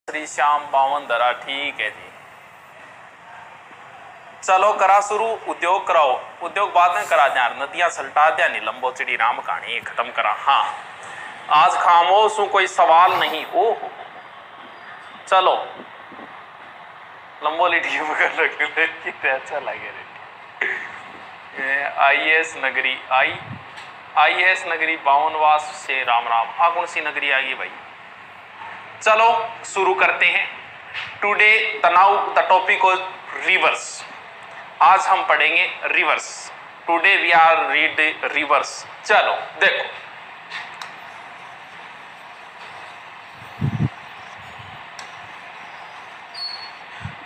श्री श्याम बावन धरा। ठीक है जी, चलो करा शुरू। उद्योग कराओ, उद्योग बाद में करा द्या। नदियां सल्टा द्या नी लंबो चिड़ी राम कहानी खत्म करा। हाँ आज खामोश हूं, कोई सवाल नहीं। ओहो चलो लंबो लिटी कर लगे अच्छा लगे रे। आईएएस नगरी आईएएस नगरी बावनवास से राम राम। हाँ कौन सी नगरी आ गई भाई? चलो शुरू करते हैं। Today the now the topic of rivers. आज हम पढ़ेंगे rivers. Today we are read rivers. चलो देखो,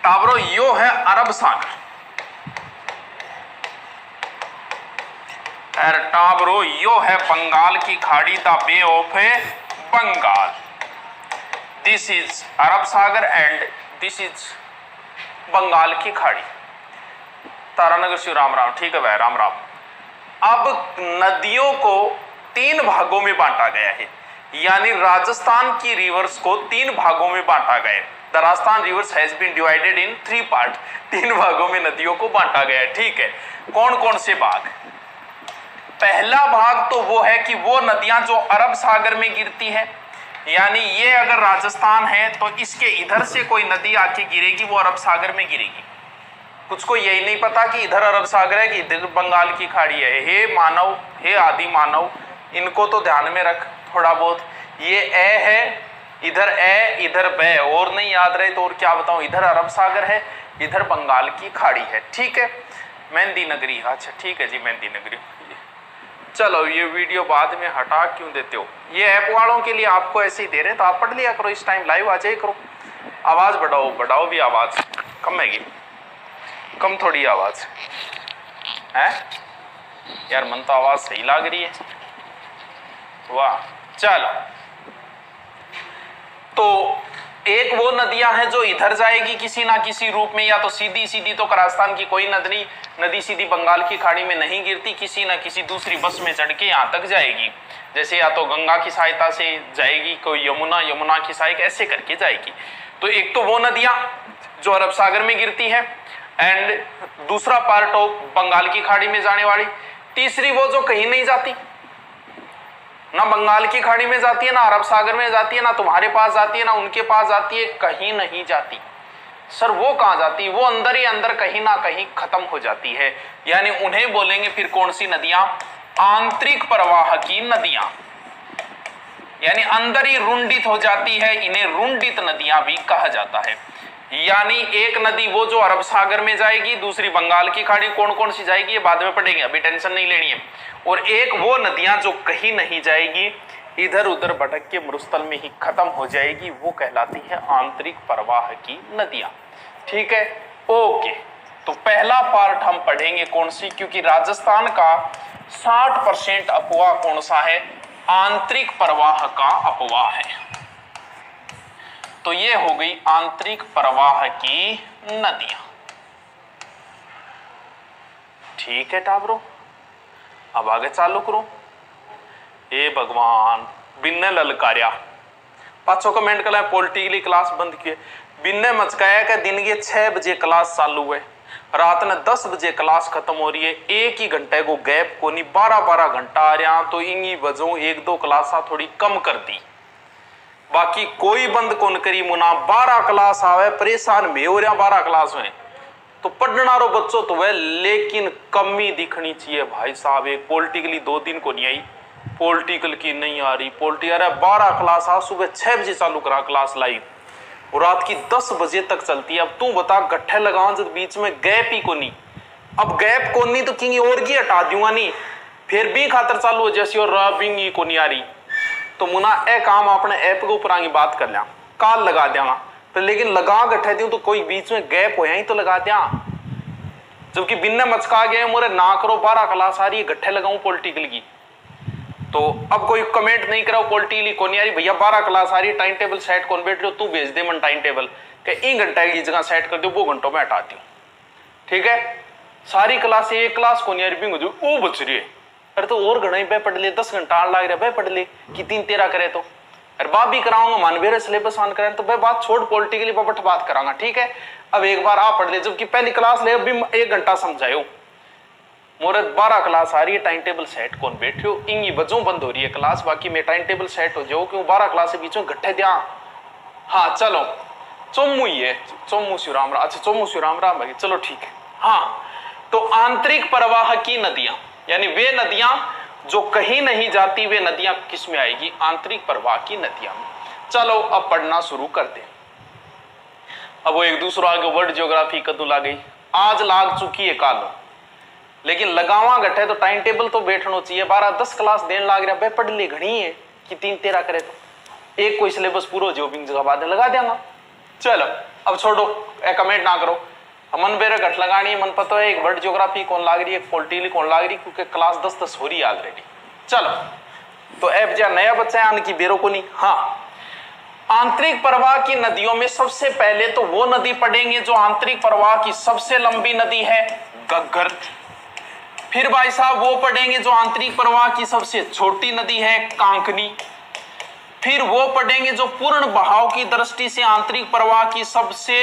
टाबरो यो है अरब सागर। और टाबरो यो है बंगाल की खाड़ी, the bay of Bengal. This is अरब सागर एंड दिस इज बंगाल की खाड़ी। तारानगर शिव राम राम। ठीक है भाई राम राम। अब नदियों को तीन भागों में बांटा गया है, यानी राजस्थान की रिवर्स को तीन भागों में बांटा गया है। The Rajasthan rivers has been divided in 3 part. तीन भागों में नदियों को बांटा गया है। ठीक है, कौन कौन से भाग? पहला भाग तो वो है कि वो नदियां जो अरब सागर में गिरती है, यानी ये अगर राजस्थान है तो इसके इधर से कोई नदी आके गिरेगी, वो अरब सागर में गिरेगी। कुछ को यही नहीं पता कि इधर अरब सागर है कि इधर बंगाल की खाड़ी है। हे मानव, हे आदि मानव, इनको तो ध्यान में रख थोड़ा बहुत। ये ए है, इधर ए इधर बे, और नहीं याद रहे तो और क्या बताऊं। इधर अरब सागर है, इधर बंगाल की खाड़ी है। ठीक है, मेहंदी नगरी। अच्छा ठीक है जी, मेहंदी नगरी। चलो ये वीडियो बाद में हटा क्यों देते हो? ये ऐप वालों के लिए आपको ऐसे ही दे रहे हैं तो आप पढ़ लिया करो, इस टाइम लाइव आ जाए करो। आवाज बढ़ाओ, बढ़ाओ भी आवाज। कम है, कम थोड़ी आवाज है यार, मन तो आवाज सही लग रही है। वाह। चलो तो एक वो नदियां हैं जो इधर जाएगी किसी ना किसी रूप में, या तो सीधी सीधी तो राजस्थान की कोई नदी सीधी बंगाल की खाड़ी में नहीं गिरती, किसी ना किसी दूसरी बस में चढ़ के यहां तक जाएगी। जैसे या तो गंगा की सहायता से जाएगी, कोई यमुना की सहायता, ऐसे करके जाएगी। तो एक तो वो नदियां जो अरब सागर में गिरती है, एंड दूसरा पार्ट ऑफ बंगाल की खाड़ी में जाने वाली। तीसरी वो जो कहीं नहीं जाती, ना बंगाल की खाड़ी में जाती है, ना अरब सागर में जाती है, ना तुम्हारे पास जाती है, ना उनके पास जाती है, कहीं नहीं जाती। सर वो कहां जाती है? वो अंदर ही अंदर कहीं ना कहीं खत्म हो जाती है, यानी उन्हें बोलेंगे फिर कौन सी नदियां? आंतरिक प्रवाह की नदियां, यानी अंदर ही रुंडित हो जाती है, इन्हें रुंडित नदियां भी कहा जाता है। यानी एक नदी वो जो अरब सागर में जाएगी, दूसरी बंगाल की खाड़ी। कौन कौन सी जाएगी ये बाद में पढ़ेंगे, अभी टेंशन नहीं लेनी है। और एक वो नदियां जो कहीं नहीं जाएगी, इधर उधर भटक के मरुस्थल में ही खत्म हो जाएगी, वो कहलाती है आंतरिक प्रवाह की नदियां। ठीक है, ओके। तो पहला पार्ट हम पढ़ेंगे कौन सी, क्योंकि राजस्थान का 60% अपवाह कौन सा है? आंतरिक प्रवाह का अपवाह है। तो ये हो गई आंतरिक प्रवाह की नदियां। ठीक है टाबरो, अब आगे चालू करो। ए भगवान, बिन्ने ललकारिया पाछो कमेंट करा पॉलिटिकली क्लास बंद किए। बिन्ने मचकाया कि दिन के 6 बजे क्लास चालू है, रात ने 10 बजे क्लास खत्म हो रही है, एक ही घंटे को गैप को नहीं, 12-12 घंटा आ रहा। तो इन्हीं वजहों 1-2 क्लासा थोड़ी कम कर दी, बाकी कोई बंद कौन करी मुना। 12 क्लास आवे, परेशान में हो रहा 12 क्लास में तो पढ़ना रो बच्चों तो वह, लेकिन कमी दिखनी चाहिए भाई साहब। एक पॉलिटिकली 2 दिन को नहीं आई, पॉलिटिकल की नहीं आ रही, अरे 12 क्लास आ, सुबह 6 बजे चालू करा क्लास लाइव और रात की 10 बजे तक चलती है। अब तू बता, गट्ठे लगा जब बीच में गैप ही को नहीं। अब गैप को नहीं तो किंग और की हटा दूंगा नहीं, फिर भी खातर चालू हो जैसी और रबिंग ही को नहीं आ रही। तो मुना ए काम अपने ऐप के ऊपर आगे बात कर लिया, काल लगा देगा तो, लेकिन लगा गठे दूं तो कोई बीच में गैप हो ही तो लगा दिया। जबकि बिन्ने मचका गए मोरे ना करो, 12 क्लास आ रही है, गट्ठे लगाऊं पॉलिटिकल की। तो अब कोई कमेंट नहीं कराओ पॉलिटिकली कौन आ रही भैया, 12 क्लास आ रही है, टाइम टेबल सेट कौन बैठ रहे हो, तू भेज दे मन टाइम टेबल के 1 घंटे की जगह सेट कर दो, 2 घंटों में हटाती हूँ। ठीक है, सारी क्लास एक क्लास कौन आ रही वो बच रही है। अरे तो और घना ही बह पढ़ ले, 10 घंटा लग रहा है बह पढ़ ले कि 3-13 करे तो अरे बात भी कराऊंगा मानवीय सिलेबस ऑन करें तो भाई बात छोड़ पॉलिटिकली बबट बात करांगा, ठीक है। अब एक बार आप पढ़ ले, जबकि पहली क्लास ले अभी 1 घंटा समझायो, मोरे 12 क्लास आ रही है, टाइम टेबल सेट कौन बैठे हो, इंगी बजों बंद हो रही है क्लास, बाकी मैं टाइम टेबल सेट हो जाओ क्यों 12 क्लास के बीचों घट्टे दिया। हाँ चलो चोमू ही है, चोमू शिवराम, अच्छा चोमू शिवराम राम भाई, चलो ठीक है। हाँ तो आंतरिक प्रवाह की नदियां, यानी वे नदियां जो कहीं नहीं जाती, वे नदियां किस में आएगी, आंतरिक प्रवाह की नदियां में। चलो अब पढ़ना शुरू कर दे। अब वो एक दूसरा आगे वर्ल्ड ज्योग्राफी कदू ला गई, आज लाग चुकी है काल, लेकिन लगावा घटे तो टाइम टेबल तो बैठना चाहिए, 12-10 क्लास देने लाग रहा, पढ़ ले घनी है कि 3-13 करे तो एक कोई सिलेबस पूरा जो भी जगह बाद लगा देंगे। चलो अब छोड़ो, एक कमेंट ना करो, मन बेरे घट लगानी, मन पता है एक वर्ल्ड ज्योग्राफी कौन लाग रही है, एक पॉलिटिकली कौन लाग रही, क्योंकि क्लास 10-10 हो रही है ऑलरेडी। चलो तो ऐप जो नया बच्चा है आने की बेरो को नहीं। हाँ आंतरिक प्रवाह की नदियों में सबसे पहले तो वो नदी पढ़ेंगे जो आंतरिक प्रवाह की सबसे लंबी नदी है, घग्गर। फिर भाई साहब वो पढ़ेंगे जो आंतरिक प्रवाह की सबसे छोटी नदी है, कांकनी। फिर वो पढ़ेंगे जो पूर्ण बहाव की दृष्टि से आंतरिक प्रवाह की सबसे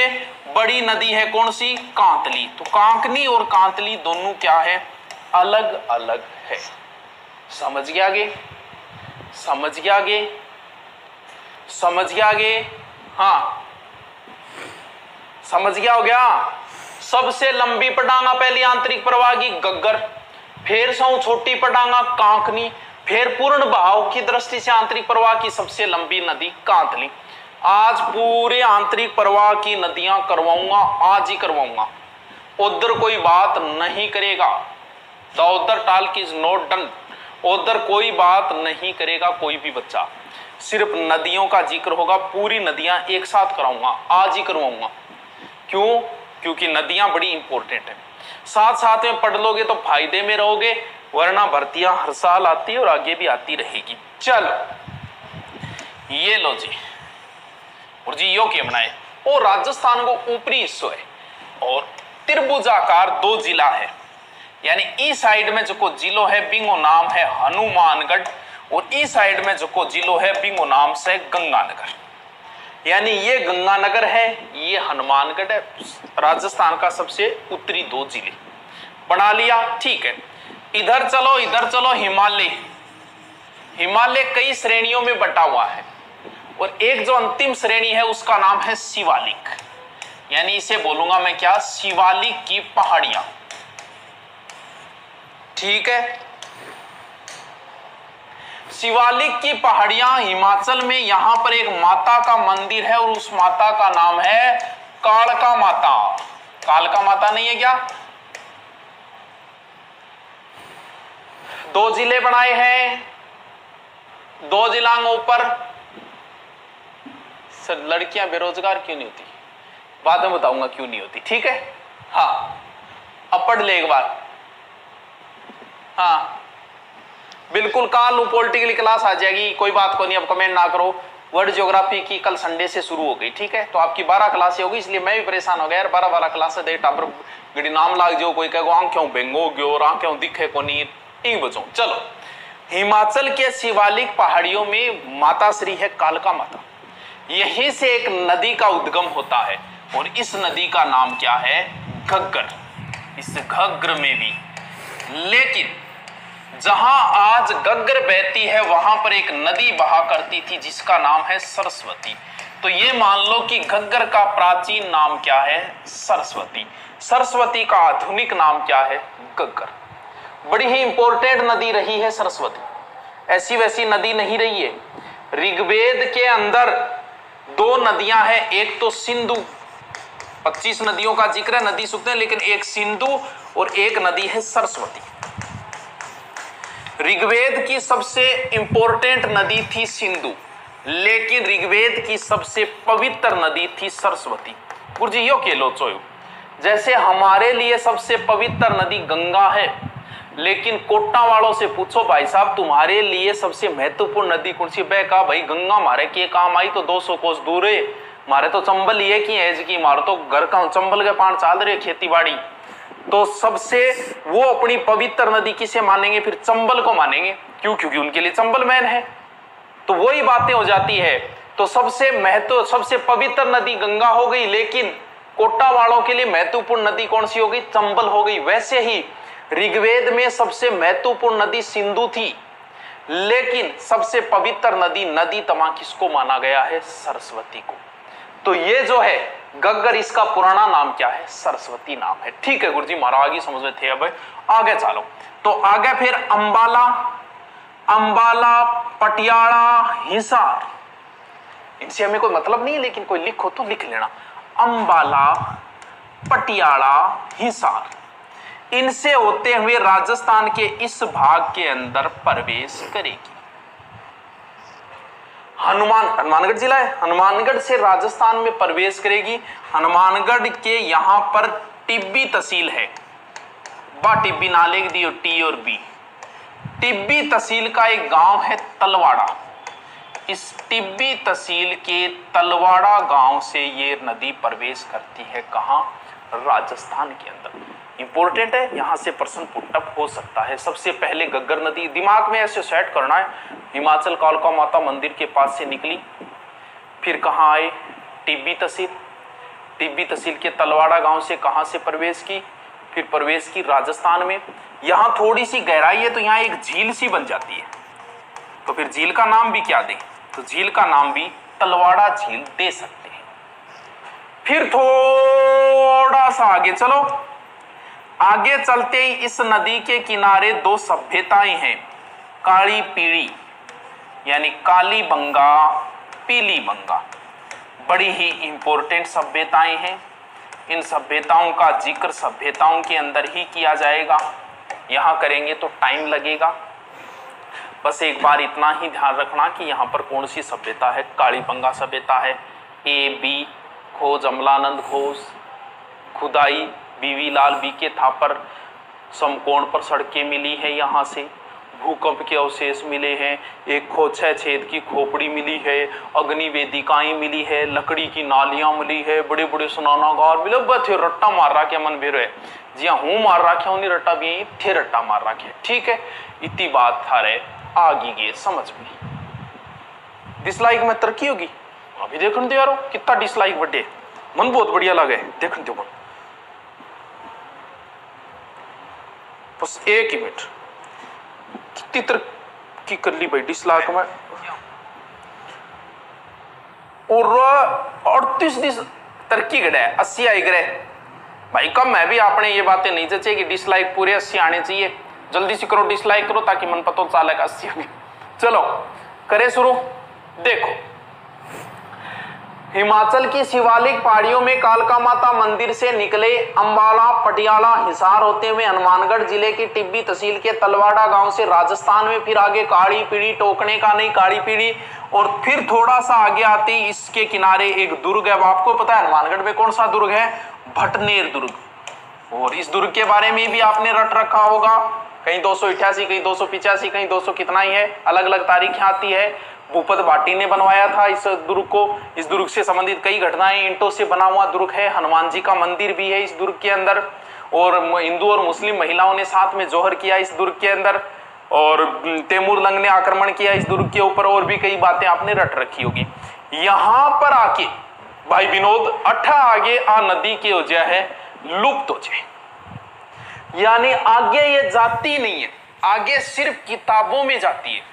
बड़ी नदी है, कौन सी, कांतली। तो कांकनी और कांतली दोनों क्या है, अलग अलग है। समझ गया आगे, समझ गया आगे, समझ गया आगे। हाँ समझ गया हो गया। सबसे लंबी पढ़ांगा पहली आंतरिक प्रवाह की घग्गर, फिर सौ छोटी पढ़ांगा कांकनी, फिर पूर्ण बहाव की दृष्टि से आंतरिक प्रवाह की सबसे लंबी नदी कांतली। आज पूरे आंतरिक प्रवाह की नदियां करवाऊंगा, आज ही करवाऊंगा, उधर कोई बात नहीं करेगा। द उधर टाल्क इज नॉट डन, उधर कोई बात नहीं करेगा कोई भी बच्चा, सिर्फ नदियों का जिक्र होगा, पूरी नदियां एक साथ कराऊंगा, आज ही करवाऊंगा। क्यों, क्योंकि नदियां बड़ी इंपॉर्टेंट है, साथ साथ में पढ़ लोगे तो फायदे में रहोगे, वरना भर्तियां हर साल आती है और आगे भी आती रहेगी। चलो ये लो जी, और जी यो क्या बनाए, और राजस्थान को ऊपरी हिस्सो है और त्रिभुजाकार 2 जिला है, यानी ई साइड में जो जिलो है बिंगो नाम है हनुमानगढ़, और ई साइड में जो जिलो है बिंगो नाम से गंगानगर। यानी ये गंगानगर है, ये हनुमानगढ़ है, राजस्थान का सबसे उत्तरी 2 जिले बना लिया। ठीक है, इधर चलो हिमालय। हिमालय कई श्रेणियों में बटा हुआ है और एक जो अंतिम श्रेणी है उसका नाम है शिवालिक, यानी इसे बोलूंगा मैं क्या, शिवालिक की पहाड़ियां। ठीक है, शिवालिक की पहाड़ियां हिमाचल में, यहां पर एक माता का मंदिर है और उस माता का नाम है कालका माता। कालका माता नहीं है क्या? 2 जिले बनाए हैं, 2 जिलों ऊपर। सर लड़कियां बेरोजगार क्यों नहीं होती, बाद में बताऊंगा क्यों नहीं होती। ठीक है, हाँ अब पढ़ ले एक बार। हाँ बिल्कुल, कल पॉलिटिकल क्लास आ जाएगी, कोई बात को नहीं, अब कमेंट ना करो। वर्ल्ड ज्योग्राफी की कल संडे से शुरू हो गई, ठीक है, तो आपकी 12 क्लासें होगी, इसलिए मैं भी परेशान हो गया यार, 12 क्लास दे टाबर गड़ी नाम लाग जो, कोई कहो आंख क्यों बेंगो गयो और आंख क्यों दिखे को नहीं, इन बचो। चलो, हिमाचल के शिवालिक पहाड़ियों में माता श्री है कालका माता, यहीं से एक नदी का उद्गम होता है और इस नदी का नाम क्या है, घग्गर। इस घग्गर में भी, लेकिन जहां आज घग्गर बहती है वहां पर एक नदी बहा करती थी जिसका नाम है सरस्वती। तो ये मान लो कि घग्गर का प्राचीन नाम क्या है, सरस्वती। सरस्वती का आधुनिक नाम क्या है, घग्गर। बड़ी ही इंपॉर्टेंट नदी रही है सरस्वती, ऐसी वैसी नदी नहीं रही है। ऋग्वेद के अंदर 2 नदियां हैं, एक तो सिंधु, 25 नदियों का जिक्र है नदी सूक्त है, लेकिन एक सिंधु और एक नदी है सरस्वती। ऋग्वेद की सबसे इंपॉर्टेंट नदी थी सिंधु, लेकिन ऋग्वेद की सबसे पवित्र नदी थी सरस्वती। गुरुजी यो के लो चोयो, जैसे हमारे लिए सबसे पवित्र नदी गंगा है, लेकिन कोटा वालों से पूछो भाई साहब तुम्हारे लिए सबसे महत्वपूर्ण नदी कौन सी, बह का भाई गंगा मारे के काम आई तो 200 कोस दूर है, मारे तो चंबल ये की एज की, मारो तो घर का चंबल के पान चाल रहे खेती बाड़ी। तो सबसे वो अपनी पवित्र नदी किसे मानेंगे, फिर चंबल को मानेंगे। क्यों? क्योंकि उनके लिए चंबल मैन है। तो तो वही बातें हो जाती है। तो सबसे पवित्र नदी गंगा हो गई, लेकिन कोटा वालों के लिए महत्वपूर्ण नदी कौन सी हो गई? चंबल हो गई। वैसे ही ऋग्वेद में सबसे महत्वपूर्ण नदी सिंधु थी, लेकिन सबसे पवित्र नदी तमा किसको माना गया है? सरस्वती को। तो ये जो है गग्गर, इसका पुराना नाम क्या है? सरस्वती नाम है। ठीक है गुरुजी, महाराज की समझ में थे। अब आगे चलो, तो आगे फिर अंबाला, पटियाला, हिसार, इनसे हमें कोई मतलब नहीं है, लेकिन कोई लिखो तो लिख लेना। अंबाला, पटियाला, हिसार, इनसे होते हुए राजस्थान के इस भाग के अंदर प्रवेश करेगी। हनुमानगढ़ जिला है, हनुमानगढ़ से राजस्थान में प्रवेश करेगी। हनुमानगढ़ के यहां पर टिब्बी तहसील है, टिब्बी ना लिख दियो, टी और बी। टिब्बी तहसील का एक गांव है तलवाड़ा। इस टिब्बी तहसील के तलवाड़ा गांव से ये नदी प्रवेश करती है। कहां? राजस्थान के अंदर। इंपॉर्टेंट है, यहां से प्रश्न पुटअप हो सकता है। सबसे पहले गग्गर नदी दिमाग में ऐसे सेट करना है। हिमाचल कालका माता मंदिर के पास से निकली, फिर कहां आए? टिब्बी तहसील। टिब्बी तहसील के तलवाड़ा गांव से कहां से प्रवेश की? फिर प्रवेश की राजस्थान में। यहां थोड़ी सी गहराई है, तो यहां एक झील सी बन जाती है। तो फिर झील का नाम भी क्या दें? तो झील का नाम भी तलवाड़ा झील दे सकते हैं। फिर थोड़ा सा आगे चलो। आगे चलते ही इस नदी के किनारे दो सभ्यताएं हैं, काली पीली, यानी काली बंगा, पीली बंगा। बड़ी ही इंपॉर्टेंट सभ्यताएं हैं। इन सभ्यताओं का जिक्र सभ्यताओं के अंदर ही किया जाएगा। यहां करेंगे तो टाइम लगेगा। बस एक बार इतना ही ध्यान रखना कि यहां पर कौन सी सभ्यता है। काली बंगा सभ्यता है। ए बी खोज, अमलानंद घोष, खुदाई, बीवी लाल बी के थापर, समकोण पर सड़कें मिली है। यहाँ से भूकंप के अवशेष मिले हैं। एक 6 छेद की खोपड़ी मिली है। अग्नि वेदिकाएं मिली है। लकड़ी की नालियां मिली है। बड़े बड़े स्नानागार मिले। थे रट्टा मार रहा क्या मन भेर है जी हाँ, हूँ मार रखा उन्हीं रट्टा भी थे रट्टा मार रखे। ठीक है, इतनी बात था रे, आगे गए समझ में। डिसलाइक में तरक्की होगी। अभी देखने दो यारो, कितना डिसलाइक बढ़े, मन बहुत बढ़िया लगे। देखने दो बस एक ही मिनट, कितनी तरक्की कर ली भाई डिसलाइक में। और 38 तरक्की गड़ा है, 80 आई गए भाई। कम है भी, आपने ये बातें नहीं जचे कि डिसलाइक पूरे 80 आने चाहिए। जल्दी से करो, डिसलाइक करो, ताकि मन पता चले 80 आ गए। चलो करे शुरू। देखो, हिमाचल की शिवालिक पहाड़ियों में कालका माता मंदिर से निकले अंबाला, पटियाला, हिसार होते हुए हनुमानगढ़ जिले की टिब्बी तहसील के तलवाड़ा गांव से राजस्थान में, फिर आगे काली पीढ़ी, टोकने का नहीं काली पीढ़ी, और फिर थोड़ा सा आगे आती इसके किनारे एक दुर्ग है। आपको पता है हनुमानगढ़ में कौन सा दुर्ग है? भटनेर दुर्ग। और इस दुर्ग के बारे में भी आपने रट रखा होगा, कहीं 288, कहीं 285, कहीं 200 कितना ही है, अलग अलग तारीखें आती है। भूपत भाटी ने बनवाया था इस दुर्ग को। इस दुर्ग से संबंधित कई घटनाएं, ईंटों से बना हुआ दुर्ग है। हनुमान जी का मंदिर भी है इस दुर्ग के अंदर, और हिंदू और मुस्लिम महिलाओं ने साथ में जोहर किया इस दुर्ग के अंदर, और तैमूर लंग ने आक्रमण किया इस दुर्ग के ऊपर, और भी कई बातें आपने रट रखी होगी। यहां पर आके भाई विनोद अठा आगे आ नदी के हो जाए है लुप्त हो जाए, यानी आगे ये जाती नहीं है, आगे सिर्फ किताबों में जाती है।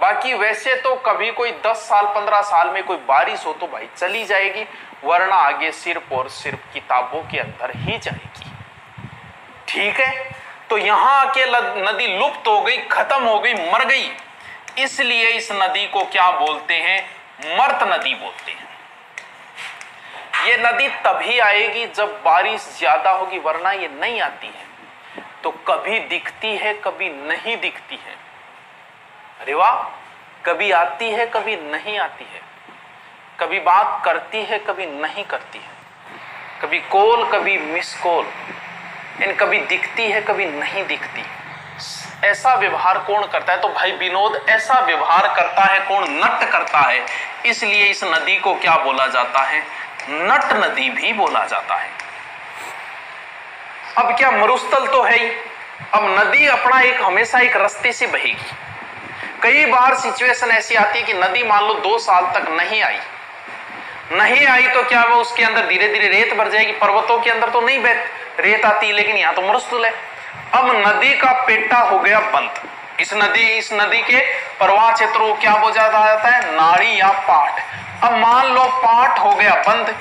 बाकी वैसे तो कभी कोई 10 साल 15 साल में कोई बारिश हो तो भाई चली जाएगी, वरना आगे सिर्फ और सिर्फ किताबों के अंदर ही जाएगी। ठीक है, तो यहां आके नदी लुप्त हो गई, खत्म हो गई, मर गई, इसलिए इस नदी को क्या बोलते हैं? मर्त नदी बोलते हैं। ये नदी तभी आएगी जब बारिश ज्यादा होगी, वरना ये नहीं आती है। तो कभी दिखती है, कभी नहीं दिखती है। अरे वाह, कभी आती है, कभी नहीं आती है, कभी बात करती है, कभी नहीं करती है, कभी कॉल, कभी मिस कॉल, कभी दिखती है, कभी नहीं दिखती। ऐसा व्यवहार कौन करता है? तो भाई विनोद, ऐसा व्यवहार करता है कौन? नट करता है। इसलिए इस नदी को क्या बोला जाता है? नट नदी भी बोला जाता है। अब क्या मरुस्थल तो है ही, अब नदी अपना एक हमेशा एक रास्ते से बहेगी। कई बार सिचुएशन ऐसी आती है कि नदी मान लो 2 साल तक नहीं आई तो क्या वो उसके अंदर धीरे धीरे रेत भर जाएगी। पर्वतों के अंदर तो नहीं रेत आती, लेकिन यहां तो मरुस्थल है। अब नदी का पेटा हो गया बंद। इस नदी के प्रवाह क्षेत्र को क्या बोला जाता है? नाड़ी या पाट। अब मान लो पाट हो गया बंद,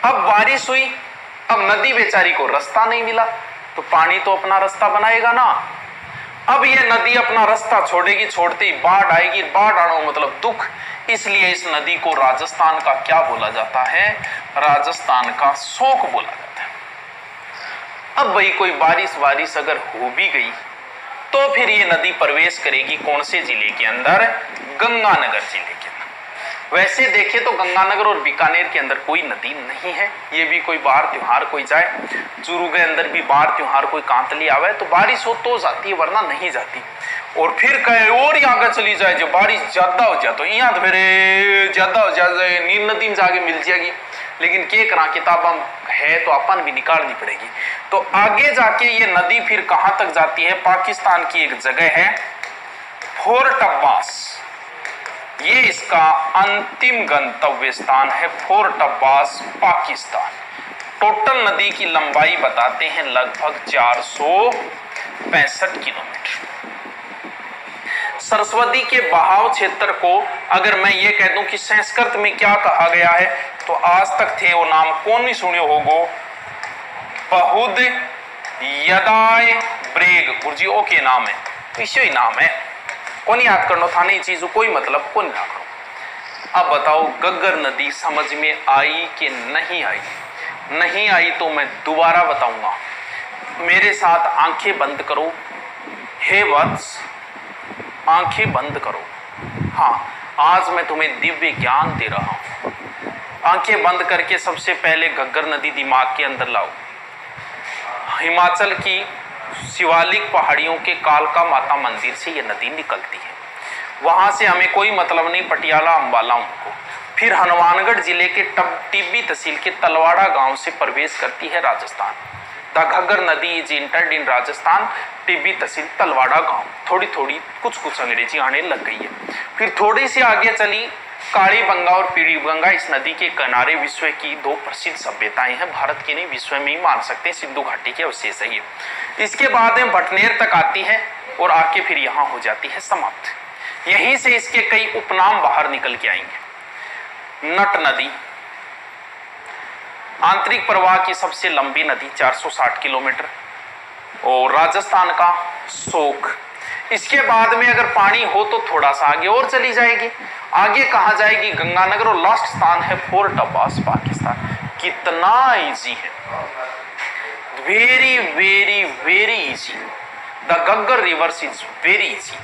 अब बारिश हुई, अब नदी बेचारी को रास्ता नहीं मिला, तो पानी तो अपना रास्ता बनाएगा ना। अब ये नदी अपना रास्ता छोड़ेगी, छोड़ते ही बाढ़ आएगी। बाढ़ आना मतलब दुख, इसलिए इस नदी को राजस्थान का क्या बोला जाता है? राजस्थान का शोक बोला जाता है। अब भाई कोई बारिश अगर हो भी गई तो फिर ये नदी प्रवेश करेगी कौन से जिले के अंदर? गंगानगर जिले के अंदर। वैसे देखे तो गंगानगर और बीकानेर के अंदर कोई नदी नहीं है। ये भी कोई बार त्योहार कोई जाए, चूरू के अंदर भी बार त्योहार कोई कांतली आवे तो बारिश हो तो जाती है, वरना नहीं जाती। और फिर कहे और ही आगे चली जाए, जो बारिश ज्यादा हो जाए तो यहाँ तो फिर ज्यादा हो जाए नील नदी में जाके मिल जाएगी। लेकिन के करा किताब है तो अपन भी निकालनी पड़ेगी। तो आगे जाके ये नदी फिर कहां तक जाती है? पाकिस्तान की एक जगह है फोर्ट अब्बास, ये इसका अंतिम गंतव्य स्थान है। फोर्ट अब्बास पाकिस्तान। टोटल नदी की लंबाई बताते हैं लगभग 465 किलोमीटर। सरस्वती के बहाव क्षेत्र को अगर मैं ये कह दूं कि संस्कृत में क्या कहा गया है, तो आज तक थे वो नाम कौन नहीं सुने होगो? बहुद यदाय ब्रेग गुरुजी ओ के नाम है, इसी ही नाम है। कौन याद करना था नहीं चीज, कोई मतलब कौन ना करो। अब बताओ गग्गर नदी समझ में आई कि नहीं आई? नहीं आई तो मैं दोबारा बताऊंगा। मेरे साथ आंखें बंद करो। हे वत्स, आंखें बंद करो। हाँ, आज मैं तुम्हें दिव्य ज्ञान दे रहा हूं। आंखें बंद करके सबसे पहले घग्गर नदी दिमाग के अंदर लाओ। हिमाचल की शिवालिक पहाड़ियों के कालका माता मंदिर से ये नदी निकलती है। वहां से हमें कोई मतलब नहीं, पटियाला अंबाला उनको। फिर हनुमानगढ़ जिले के टिब्बी तहसील के तलवाड़ा गांव से प्रवेश करती है राजस्थान। द घग्गर नदी is entered in Rajasthan, Tibbi tehsil Talwara गांव। थोड़ी थोड़ी कुछ अंग्रेजी आने लग गई है। फिर थोड़ी सी आगे चली काली गंगा और पीली गंगा। इस नदी के किनारे विश्व की 2 प्रसिद्ध सभ्यताएं हैं। भारत की नहीं, विश्व में ही मान सकते हैं, सिंधु घाटी के अवशेष है ये। इसके बाद में भटनेर तक आती है और आके फिर यहाँ हो जाती है समाप्त। यहीं से इसके कई उपनाम बाहर निकल के आएंगे। नट नदी आंतरिक प्रवाह की सबसे लंबी नदी 460 किलोमीटर और राजस्थान का शोक। इसके बाद में अगर पानी हो तो थोड़ा सा आगे और चली जाएगी। आगे कहां जाएगी? गंगानगर। और लास्ट स्थान है फोर्ट अब्बास पाकिस्तान। कितना इजी है, very very very easy. The Gaggar reverse is very easy.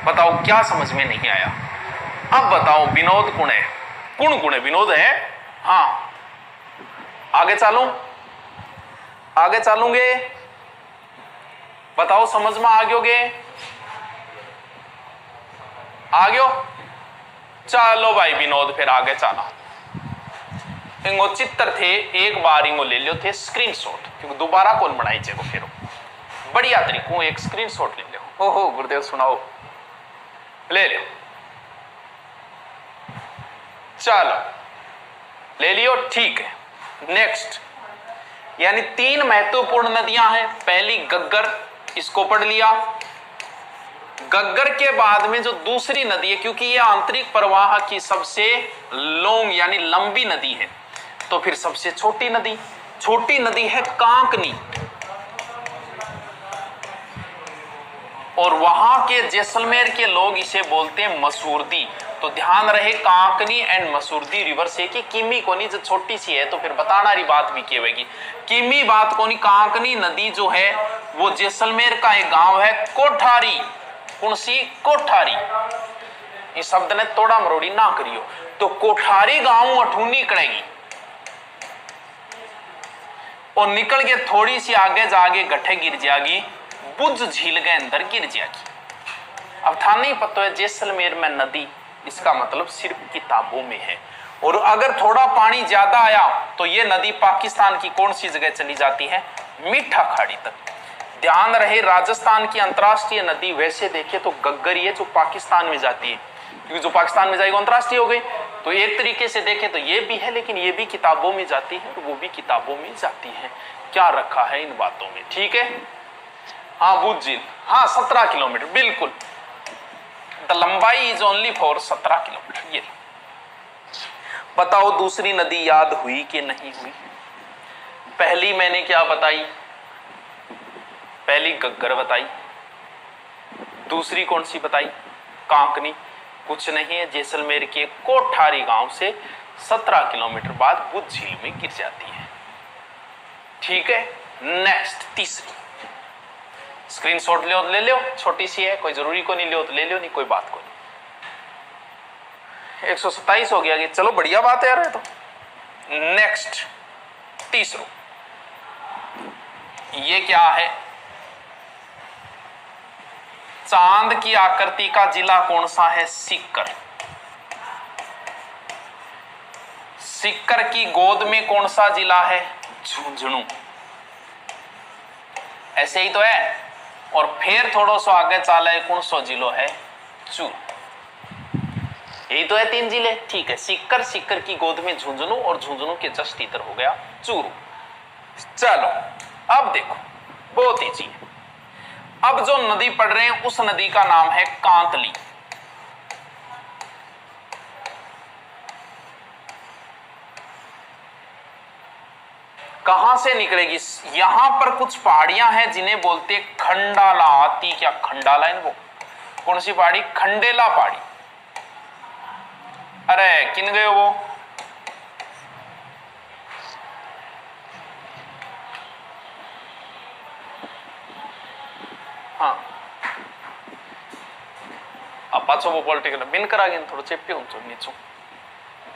बताओ क्या समझ में नहीं आया? अब बताओ विनोद गुण है, गुण है, विनोद है। हाँ, आगे चलूंगे। बताओ समझ में आ गयोगे? आ गयो? चलो भाई विनोद, फिर आगे चला। इंगो चित्र थे, एक बार इंगो ले लियो थे स्क्रीनशॉट, क्योंकि दोबारा कौन बनाई चेको फिर बढ़िया तरीकों एक स्क्रीनशॉट ले लियो। ओहो गुरुदेव सुनाओ, ले लियो। चलो ले लियो, ठीक है। नेक्स्ट, यानी 3 महत्वपूर्ण नदियां हैं। पहली गग्गर, इसको पढ़ लिया। गग्गर के बाद में जो दूसरी नदी है, क्योंकि ये आंतरिक प्रवाह की सबसे लॉन्ग यानी लंबी नदी है, तो फिर सबसे छोटी नदी है कांकनी। और वहां के जैसलमेर के लोग इसे बोलते हैं मसूरदी। तो ध्यान रहे, कांकनी एंड मसूरदी रिवर से कि किमी कोनी जो छोटी सी है, तो फिर बताना रही बात भी केवेगी। किमी बात कोनी, कांकनी नदी जो है वो जैसलमेर का एक गांव है कोठारी। कुणसी कोठारी, इस शब्द ने तोड़ा मरोड़ी ना करियो। तो कोठारी गांव अठूनी निकलेगी और निकल के थोड़ी सी आगे जाके गठे गिर जाएगी, बुझ झील के अंदर गिर जाएगी। अब था नहीं पता है जैसलमेर में नदी, इसका मतलब सिर्फ किताबों में है। और अगर थोड़ा पानी ज्यादा आया तो ये नदी पाकिस्तान की कौन सी जगह चली जाती है? मीठा खाड़ी तक। ध्यान रहे राजस्थान की अंतर्राष्ट्रीय नदी वैसे देखे तो गग्गर ही है जो पाकिस्तान में जाती है, क्योंकि जो पाकिस्तान में जाएगी वो अंतर्राष्ट्रीय हो गई। तो एक तरीके से देखे तो ये भी है, लेकिन ये भी किताबों में जाती है, वो भी किताबों में जाती है। क्या रखा है इन बातों में, ठीक है। हाँ भुज झील, हाँ 17 किलोमीटर बिल्कुल। द लंबाई इज ओनली फॉर 17 किलोमीटर। ये बताओ दूसरी नदी याद हुई कि नहीं हुई? पहली मैंने क्या बताई? पहली गग्गर बताई। दूसरी कौन सी बताई? कांकनी। कुछ नहीं है, जैसलमेर के कोठारी गांव से 17 किलोमीटर बाद भुज झील में गिर जाती है, ठीक है। नेक्स्ट तीसरी, स्क्रीनशॉट ले लो, छोटी सी है, कोई जरूरी को नहीं ले तो ले लो, नहीं कोई बात को नहीं। 127 हो गया कि चलो बढ़िया बात है यार। तो नेक्स्ट तीसरो, ये क्या है? चांद की आकृति का जिला कौन सा है? सीकर। सीकर की गोद में कौन सा जिला है? झुंझुनू। ऐसे ही तो है। और फिर थोड़ा सा आगे चाला है, कौन सा जिलो है? चूरू। यही तो है 3 जिले, ठीक है। सीकर, सीकर की गोद में झुंझुनू, और झुंझुनू के जस्ट इधर हो गया चूरू। चलो अब देखो, बहुत ईजी है। अब जो नदी पढ़ रहे हैं उस नदी का नाम है कांतली। कहां से निकलेगी? यहां पर कुछ पहाड़ियां हैं जिन्हें बोलते खंडाला। आती क्या खंडाला है? वो कौन सी पहाड़ी? खंडेला पहाड़ी। अरे किन गए वो? हाँ पाचो वो पॉलिटिकल बिन करा थोड़ा चेपी हूँ नीचू।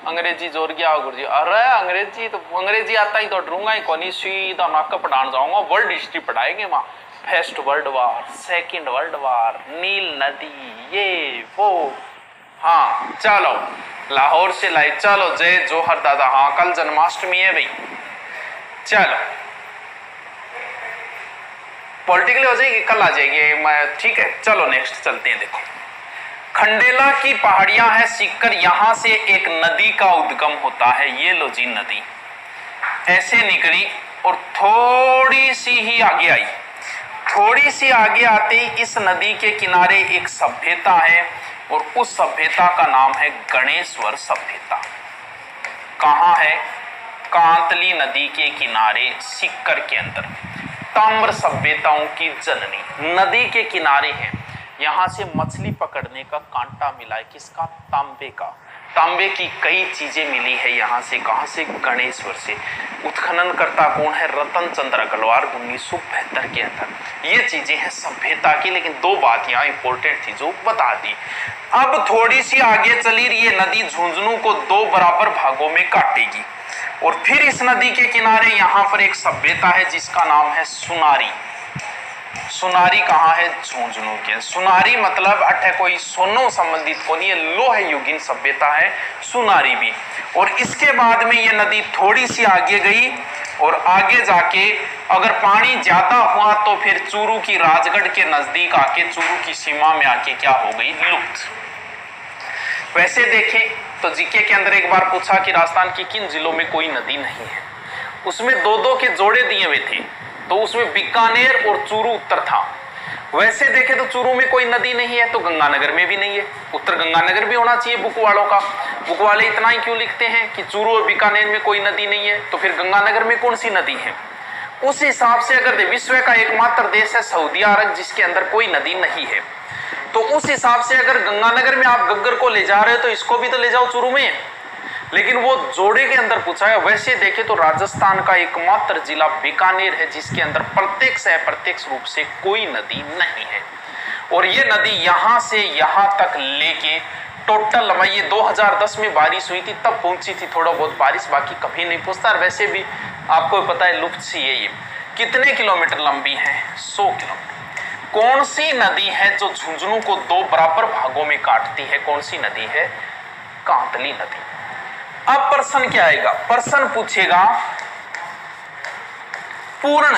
अंग्रेजी जोर गया गुरुजी। अरे अंग्रेजी तो अंग्रेजी आता ही तो डरूंगा ही कौन, सीधा नाक पढ़ाने जाऊंगा। वर्ल्ड हिस्ट्री पढ़ाएंगे वहां, first world war, second world war, Nile नदी, ये वो। हाँ चलो लाहौर से लाई, चलो जय जोहर दादा। हाँ कल जन्माष्टमी है भाई। चलो पॉलिटिकली हो जाएगी, कल आ जाएगी, ठीक है। चलो नेक्स्ट चलते हैं। देखो खंडेला की पहाड़ियां है सीकर, यहां से एक नदी का उद्गम होता है। ये लो जी नदी ऐसे निकली और थोड़ी सी ही आगे आई। थोड़ी सी आगे आते ही इस नदी के किनारे एक सभ्यता है, और उस सभ्यता का नाम है गणेश्वर सभ्यता। कहां है? कांतली नदी के किनारे सीकर के अंदर। ताम्र सभ्यताओं की जननी नदी के किनारे है। यहां से मछली पकड़ने का कांटा मिला है। किसका? तांबे का। तांबे की कई चीजें मिली है यहां से। कहां से? गणेश्वर से। उत्खनन करता कौन है? रतन चंद्र अग्रवाल 1972 के अंदर। ये चीजें हैं सभ्यता की, लेकिन 2 बात यहां इंपॉर्टेंट थी जो बता दी। अब थोड़ी सी आगे चली ये नदी झुंझुनू को 2 बराबर भागों में काटेगी, और फिर इस नदी के किनारे यहां पर एक सभ्यता है जिसका नाम है सुनारी। सुनारी कहाँ है? झुंझुनू के। सुनारी मतलब अठे कोई सोनो संबंधित को नहीं, लोह युगीन सभ्यता है सुनारी भी। और इसके बाद में ये नदी थोड़ी सी आगे गई, और आगे जाके अगर पानी ज्यादा हुआ तो फिर चूरू की राजगढ़ के नजदीक आके चूरू की सीमा में आके क्या हो गई? लुप्त। वैसे देखें तो जीके के अंदर एक बार पूछा कि राजस्थान की किन जिलों में कोई नदी नहीं है, उसमें 2-2 के जोड़े दिए हुए थे, तो उसमें बीकानेर और चूरू उत्तर था। वैसे देखे तो चूरू में कोई नदी नहीं है, तो गंगानगर में भी नहीं है। उत्तर गंगानगर भी होना चाहिए बुक वालों का। बुक वाले इतना ही क्यों लिखते हैं कि चूरू और बीकानेर में कोई नदी नहीं है, तो फिर गंगानगर में कौन सी नदी है? उस हिसाब से अगर विश्व का एकमात्र देश है सऊदी अरब जिसके अंदर कोई नदी नहीं है, तो उस हिसाब से अगर गंगानगर में आप गग्गर को ले जा रहे हो तो इसको भी तो ले जाओ चूरू में। लेकिन वो जोड़े के अंदर पूछा है। वैसे देखे तो राजस्थान का एकमात्र जिला बीकानेर है जिसके अंदर प्रत्यक्ष अप्रत्यक्ष रूप से कोई नदी नहीं है। और ये नदी यहां से यहां तक लेके टोटल लंबाई, ये 2010 में बारिश हुई थी तब पहुंची थी थोड़ा बहुत बारिश, बाकी कभी नहीं पहुंचता। और वैसे भी आपको पता है लुप्त सी है ये। कितने किलोमीटर लंबी है? 100 किलोमीटर। कौन सी नदी है जो झुंझुनू को 2 बराबर भागों में काटती है? कौन सी नदी है? कांतली नदी। अब प्रश्न क्या आएगा? प्रश्न पूछेगा पूर्ण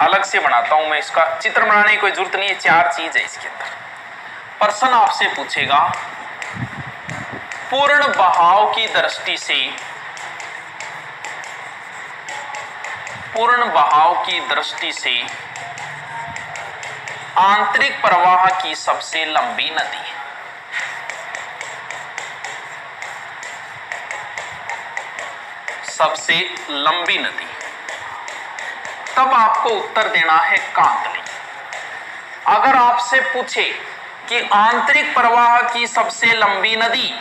अलग से बनाता हूं मैं, इसका चित्र बनाने की कोई जरूरत नहीं है, 4 चीज है इसके अंदर। प्रश्न आपसे पूछेगा पूर्ण बहाव की दृष्टि से, पूर्ण बहाव की दृष्टि से आंतरिक प्रवाह की सबसे लंबी नदी। सबसे लंबी नदी, तब आपको उत्तर देना है कांतली। अगर आपसे पूछे कि आंतरिक प्रवाह की सबसे लंबी नदी,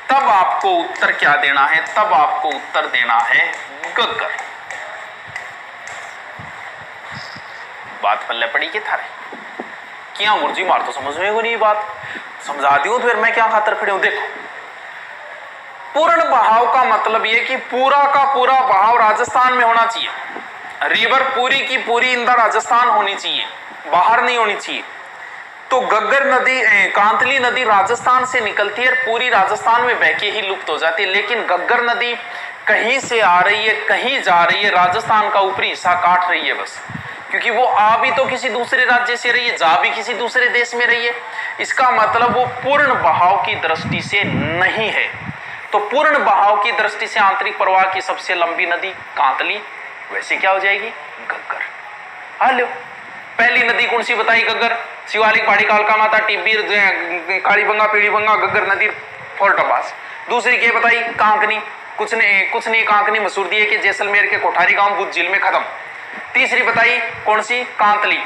तब आपको उत्तर क्या देना है? तब आपको उत्तर देना है गग्गर। बात पल्ले पड़ी के थारे क्या गुरुजी मार तो समझ में को नहीं बात, समझा दी हूं तो फिर मैं क्या खातर खड़े हूं। देखो, पूर्ण बहाव का मतलब यह कि पूरा का पूरा बहाव राजस्थान में होना चाहिए, रिवर पूरी की पूरी अंदर राजस्थान होनी चाहिए, बाहर नहीं होनी चाहिए। तो गग्गर नदी, कांतली नदी राजस्थान से निकलती है और पूरी राजस्थान में बह के ही लुप्त हो जाती है। लेकिन गग्गर नदी कहीं से आ रही है, कहीं जा रही है, राजस्थान का ऊपरी हिस्सा काट रही है बस, क्योंकि वो आ भी तो किसी दूसरे राज्य से रही है, जा भी किसी दूसरे देश में रही है। इसका मतलब वो पूर्ण बहाव की दृष्टि से नहीं है। तो पूर्ण बहाव की दृष्टि से आंतरिक प्रवाह की सबसे लंबी नदी कांतली, वैसे क्या हो जाएगी? गग्गर। हेलो, पहली नदी कौन सी बताई? गग्गर। शिवालिक, पहाड़ी, कालका माता, टिब्बी, कालीबंगा, पीढ़ीबंगा, गग्गर नदी, फोर्टपास। दूसरी क्या बताई? कांकनी। कुछ नहीं कांकनी मसूर दी है कि जैसलमेर के कोठारी गांव बुद्ध झील में खत्म। तीसरी बताई कौन सी? कांतली।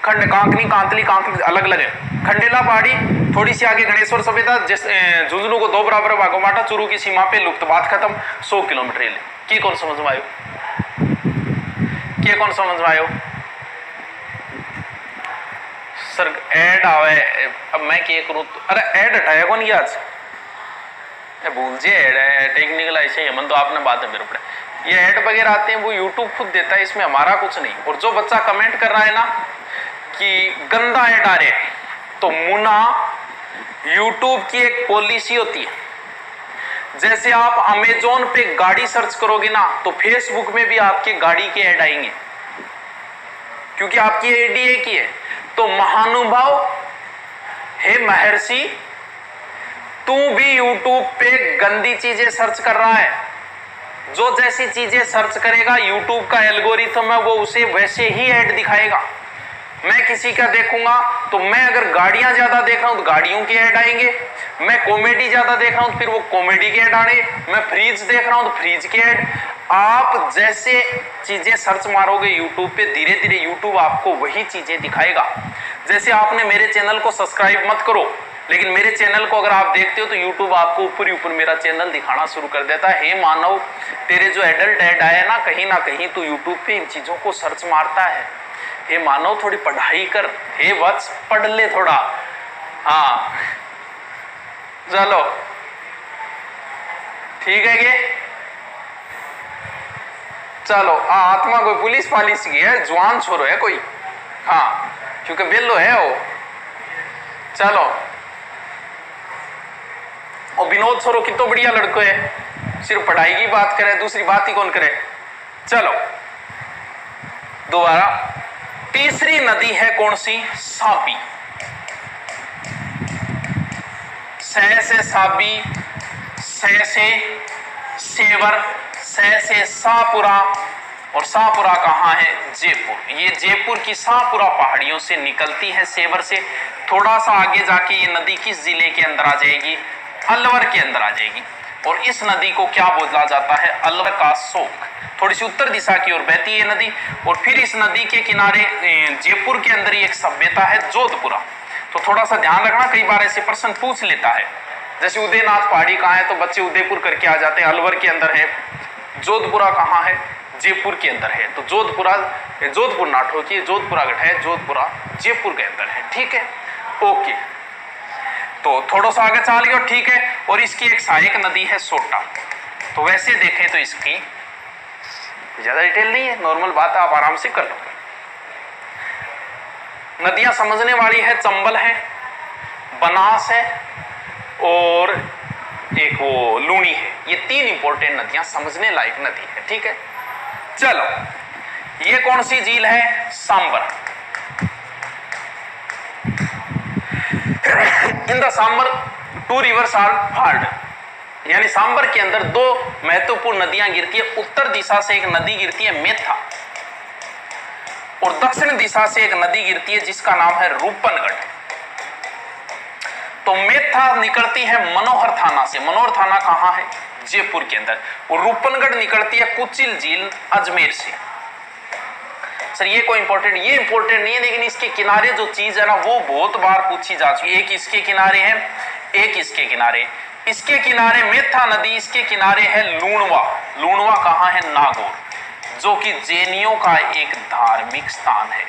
खंड कांकनी, कांतली अलग अलग है। खंडेला पहाड़ी थोड़ी सी आगे गणेश्वर सभ्यता, झुंझुनू को 2 बराबर भागों बांटा, चूरू की सीमा पे लुप्त, बात खत्म। 100 किलोमीटर ले की कौन समझ में आयो? के कौन समझ में आयो? सर ऐड आवे, अब मैं क्या करूं? अरे ऐड हटाया कौन ये आज? भूल जे ऐड है, टेक्निकल ऐसे ही मन तो आपने बात है मेरे ऊपर। ये ऐड वगैरह आते हैं वो यूट्यूब खुद देता है, इसमें हमारा कुछ नहीं। और जो बच्चा कमेंट कर रहा है ना कि गंदा ऐड आ रहे हैं, तो मुन्ना यूट्यूब की एक पॉलिसी होती है, जैसे आप अमेजोन पे गाड़ी सर्च करोगे ना, तो फेसबुक में भी आपके गाड़ी के ऐड आएंगे, क्योंकि आपकी आईडी एक ही है। तो महानुभाव हे महर्षि, तू भी यूट्यूब पे गंदी चीजें सर्च कर रहा है। जो जैसी चीजें सर्च करेगा, यूट्यूब का एल्गोरिथम है वो उसे वैसे ही ऐड दिखाएगा। मैं किसी का देखूंगा तो मैं अगर गाड़ियां ज्यादा देख रहा हूं तो गाड़ियों के ऐड आएंगे, मैं कॉमेडी ज्यादा देख रहा हूं तो फिर वो कॉमेडी के ऐड आने, मैं फ्रीज देख रहा हूं तो फ्रीज के ऐड। आप जैसे चीजें सर्च मारोगे यूट्यूब पे, धीरे धीरे यूट्यूब आपको वही चीजें दिखाएगा। जैसे आपने मेरे चैनल को सब्सक्राइब मत करो, लेकिन मेरे चैनल को अगर आप देखते हो तो यूट्यूब आपको ऊपर ही ऊपर मेरा चैनल दिखाना शुरू कर देता है। हे मानव, तेरे जो एडल्ट ऐड आए ना कहीं तो यूट्यूब पे इन चीजों को सर्च मारता है। हे मानव, थोड़ी पढ़ाई कर। हे वत्स, पढ़ ले थोड़ा। हाँ चलो ठीक है ये, चलो। आत्मा कोई पुलिस पालिस की है, जवान छोरो है कोई, हाँ क्योंकि बेलो है वो। चलो, और विनोद छोरो कितना बढ़िया लड़को है, सिर्फ पढ़ाई की बात करे, दूसरी बात ही कौन करे। चलो दोबारा, तीसरी नदी है कौन सी? साबी। सह से साबी, सह से सेवर, सह से शाहपुरा, और शाहपुरा कहाँ है? जयपुर। ये जयपुर की शाहपुरा पहाड़ियों से निकलती है, सेवर से। थोड़ा सा आगे जाके ये नदी किस जिले के अंदर आ जाएगी? अलवर के अंदर आ जाएगी। और इस नदी को क्या बोला जाता है? अलवर का शोक। थोड़ी सी उत्तर दिशा की ओर बहती है ये नदी। और फिर इस नदी के किनारे जयपुर के अंदर ही एक सभ्यता है, जोधपुरा। तो थोड़ा सा ध्यान रखना, कई बार ऐसे प्रश्न पूछ लेता है। जैसे उदयनाथ पहाड़ी कहाँ है तो बच्चे उदयपुर करके आ जाते हैं, अलवर के अंदर है। जोधपुरा कहाँ है? जयपुर के अंदर है। तो जोधपुर नाटो की जोधपुरा गढ़ है, जोधपुरा जयपुर के अंदर है। ठीक है, ओके। तो थोड़ा सा आगे चल गया, ठीक है। और इसकी एक सहायक नदी है सोटा। तो वैसे देखें तो इसकी ज्यादा डिटेल नहीं है, नॉर्मल बात है, आप आराम से कर लो। नदियां समझने वाली है, चंबल है, बनास है और एक वो लूनी है। ये 3 इंपॉर्टेंट नदियां समझने लायक नदी है। ठीक है, चलो ये कौन सी झील है? Sambhar. In the Sambhar 2 rivers are fold, यानी सांबर के अंदर 2 महत्वपूर्ण नदियां गिरती है। उत्तर दिशा से एक नदी गिरती है मेथा, और दक्षिण दिशा से एक नदी गिरती है जिसका नाम है रूपनगढ़। तो मेथा निकलती है मनोहर थाना से। मनोहर थाना कहां है? जयपुर के अंदर। और रूपनगढ़ निकलती है कुचिल झील अजमेर से। सर ये कोई इंपॉर्टेंट, ये इंपॉर्टेंट नहीं है, लेकिन इसके किनारे जो चीज है ना वो बहुत बार पूछी जा चुकी है। एक इसके किनारे है, एक इसके किनारे। इसके किनारे मेथा नदी, इसके किनारे है लूणवा। लूणवा कहां है? नागौर, जो कि जैनियों का एक धार्मिक स्थान है।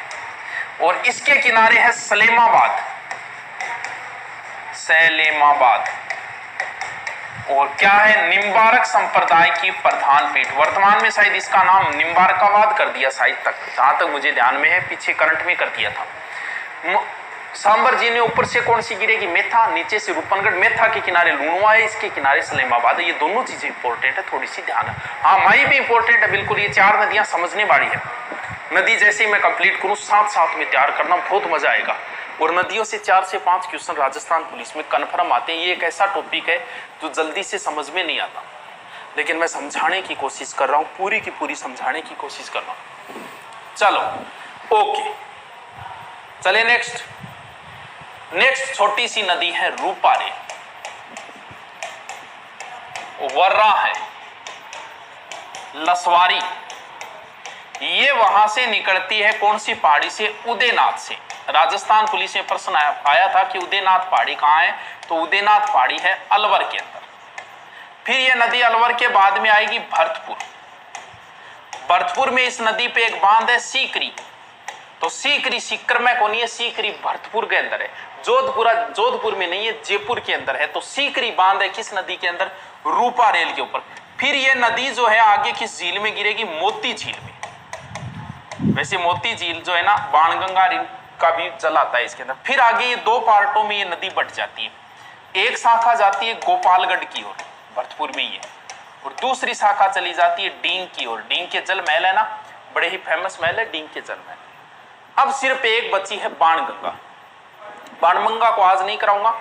और इसके किनारे है सलेमाबाद, सलेमाबाद। और क्या है? निम्बारक संप्रदाय की प्रधान पीठ। वर्तमान में शायद इसका नाम निम्बारकाबाद कर दिया शायद तक, जहां तक मुझे ध्यान में है, पीछे करंट में कर दिया था। सांबर जी ने ऊपर से कौन सी गिरेगी? मेथा, नीचे से रूपनगढ़। मेथा के किनारे लूणवा है, इसके किनारे सलेमाबाद है। ये दोनों चीजें इंपॉर्टेंट है, थोड़ी सी ध्यान है। हाँ, माई भी इंपॉर्टेंट है बिल्कुल। ये 4 नदियां समझने वाली है। नदी जैसे ही मैं कंप्लीट करूं साथ साथ में तैयार करना, बहुत मजा आएगा। और नदियों से 4 से 5 क्वेश्चन राजस्थान पुलिस में कन्फर्म आते हैं। ये एक ऐसा टॉपिक है जो जल्दी से समझ में नहीं आता, लेकिन मैं समझाने की कोशिश कर रहा हूं, पूरी की पूरी समझाने की कोशिश कर रहा हूं। चलो ओके, चले नेक्स्ट। नेक्स्ट छोटी सी नदी है रूपारेल, वर्रा है, लसवारी। ये वहां से निकलती है कौन सी पहाड़ी से? उदयनाथ से। राजस्थान पुलिस में प्रश्न आया था कि उदयनाथ पहाड़ी कहां है, तो उदयनाथ पहाड़ी है अलवर के अंदर। फिर यह नदी अलवर के बाद में आएगी भरतपुर। भरतपुर में इस नदी पे एक बांध है सीकरी। तो सीकरी सीकर में कौन है? सीकरी भरतपुर के अंदर है। जोधपुर में नहीं है, जयपुर के अंदर है। तो सीकरी बांध है किस नदी के अंदर? रूपारेल के ऊपर। फिर यह नदी जो है आगे किस झील में गिरेगी? मोती झील में। वैसे मोती झील जो है ना बाणगंगा का भी जल आता है इसके अंदर। फिर आगे ये 2 पार्टों में ये नदी बट जाती है। एक शाखा जाती है गोपालगढ़ की ओर, भरतपुर में ही है, और दूसरी शाखा चली जाती है डींग की ओर। डींग के जल महल है ना, बड़े ही फेमस महल है डींग के जल महल। अब सिर्फ एक बची है बाणगंगा। बाणगंगा को आज नहीं कराऊंगा,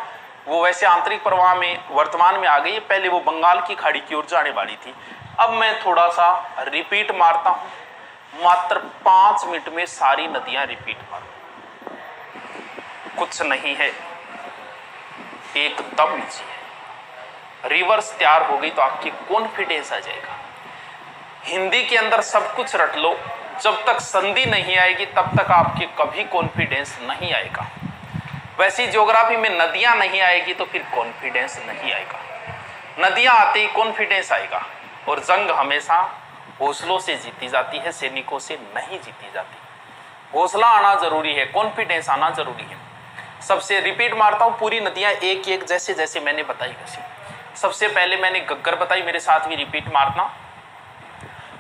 वो वैसे आंतरिक प्रवाह में वर्तमान में आ गई है, पहले वो बंगाल की खाड़ी की ओर जाने वाली थी। अब मैं थोड़ा सा रिपीट मारता हूं, मात्र 5 मिनट में सारी नदियां रिपीट मारूं, कुछ नहीं है, एकदम इजी है। रिवर्स तैयार हो गई तो आपकी कॉन्फिडेंस आ जाएगा। हिंदी के अंदर सब कुछ रट लो, जब तक संधि नहीं आएगी तब तक आपके कभी कॉन्फिडेंस नहीं आएगा। वैसी ज्योग्राफी में नदियां नहीं आएगी तो फिर कॉन्फिडेंस नहीं आएगा। नदियां आते ही कॉन्फिडेंस आएगा। और जंग हमेशा हौसलों से जीती जाती है, सैनिकों से नहीं जीती जाती। हौसला आना जरूरी है, कॉन्फिडेंस आना जरूरी है। सबसे रिपीट मारता हूं, पूरी नदियां एक एक जैसे जैसे मैंने बताई वैसे। सबसे पहले मैंने गग्गर बताई, मेरे साथ भी रिपीट मारना।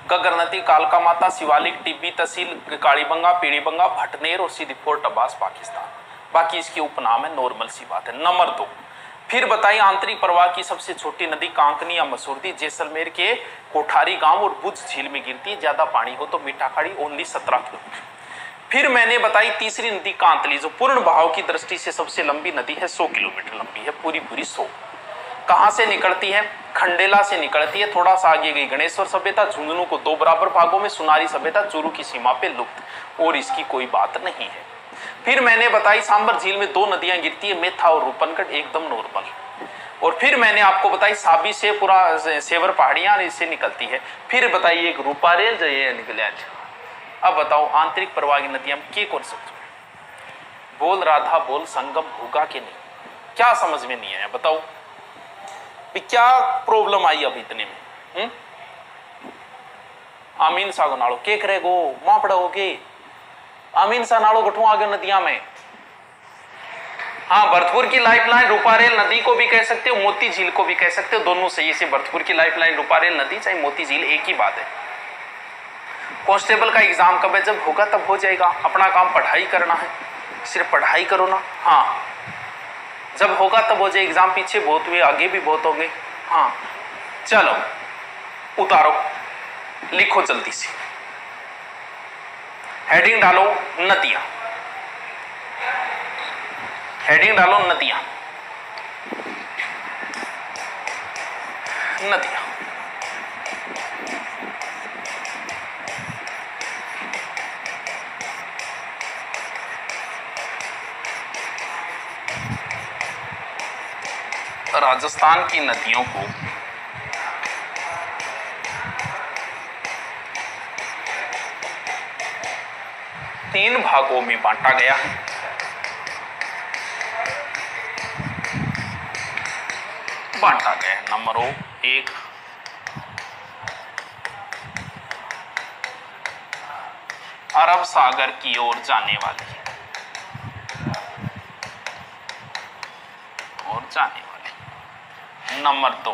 गग्गर नदी, कालका माता, शिवालिक, टिब्बी तहसील, कालीबंगा, पीड़ीबंगा, भटनेर और सीधी फोर्ट अब्बास पाकिस्तान। बाकी इसके उपनाम है, नॉर्मल सी बात है। नंबर 2 फिर बताई आंतरिक प्रवाह की सबसे छोटी नदी कांकनी या मसूरदी, जैसलमेर के कोठारी गांव और बुझ झील में गिरती है। ज्यादा पानी हो तो मीठा खाड़ी, ओनली 17 किलोमीटर। फिर मैंने बताई तीसरी नदी कांतली, जो पूर्ण बहाव की दृष्टि से सबसे लंबी नदी है, 100 किलोमीटर लंबी है, पूरी 100। कहां से निकलती है? खंडेला से निकलती है। थोड़ा सा आगे गई गणेश्वर सभ्यता, झुंझुनू को 2 बराबर भागों में, सुनारी सभ्यता चूरू की सीमा पे लुप्त, और इसकी कोई बात नहीं है। फिर मैंने बताई सांबर झील में 2 नदियां गिरती है, मेथा और रूपनगढ़, एकदम नॉर्मल। और फिर मैंने आपको बताई साबी से पूरा सेवर पहाड़ियां इससे निकलती है। फिर बताइए एक रूपारेल जो ये निकले। अब बताओ आंतरिक प्रवाह की नदियां के कौन सकते? बोल राधा बोल, संगम होगा कि नहीं? क्या समझ में नहीं आया बताओ, क्या प्रॉब्लम आई अब इतने में? आमीन सा नाड़ो के करेगो मां पड़ोगे, आमीन सा नाड़ो गठू आगे नदियां में। हाँ, भरतपुर की लाइफलाइन रूपारेल नदी को भी कह सकते हो, मोती झील को भी कह सकते हो, दोनों सही से। भरतपुर की लाइफलाइन रूपारेल नदी चाहे मोती झील, एक ही बात है। कांस्टेबल का एग्जाम कब है? जब होगा तब हो जाएगा। अपना काम पढ़ाई करना है, सिर्फ पढ़ाई करो ना। हाँ, जब होगा तब हो जाए। एग्जाम पीछे बहुत हुए, आगे भी बहुत होंगे। हाँ चलो उतारो, लिखो जल्दी से। हेडिंग डालो नदियां, हेडिंग डालो नदियां, नदियां। राजस्थान की नदियों को तीन भागों में बांटा गया है। नंबर 1 अरब सागर की ओर जाने वाली नंबर 2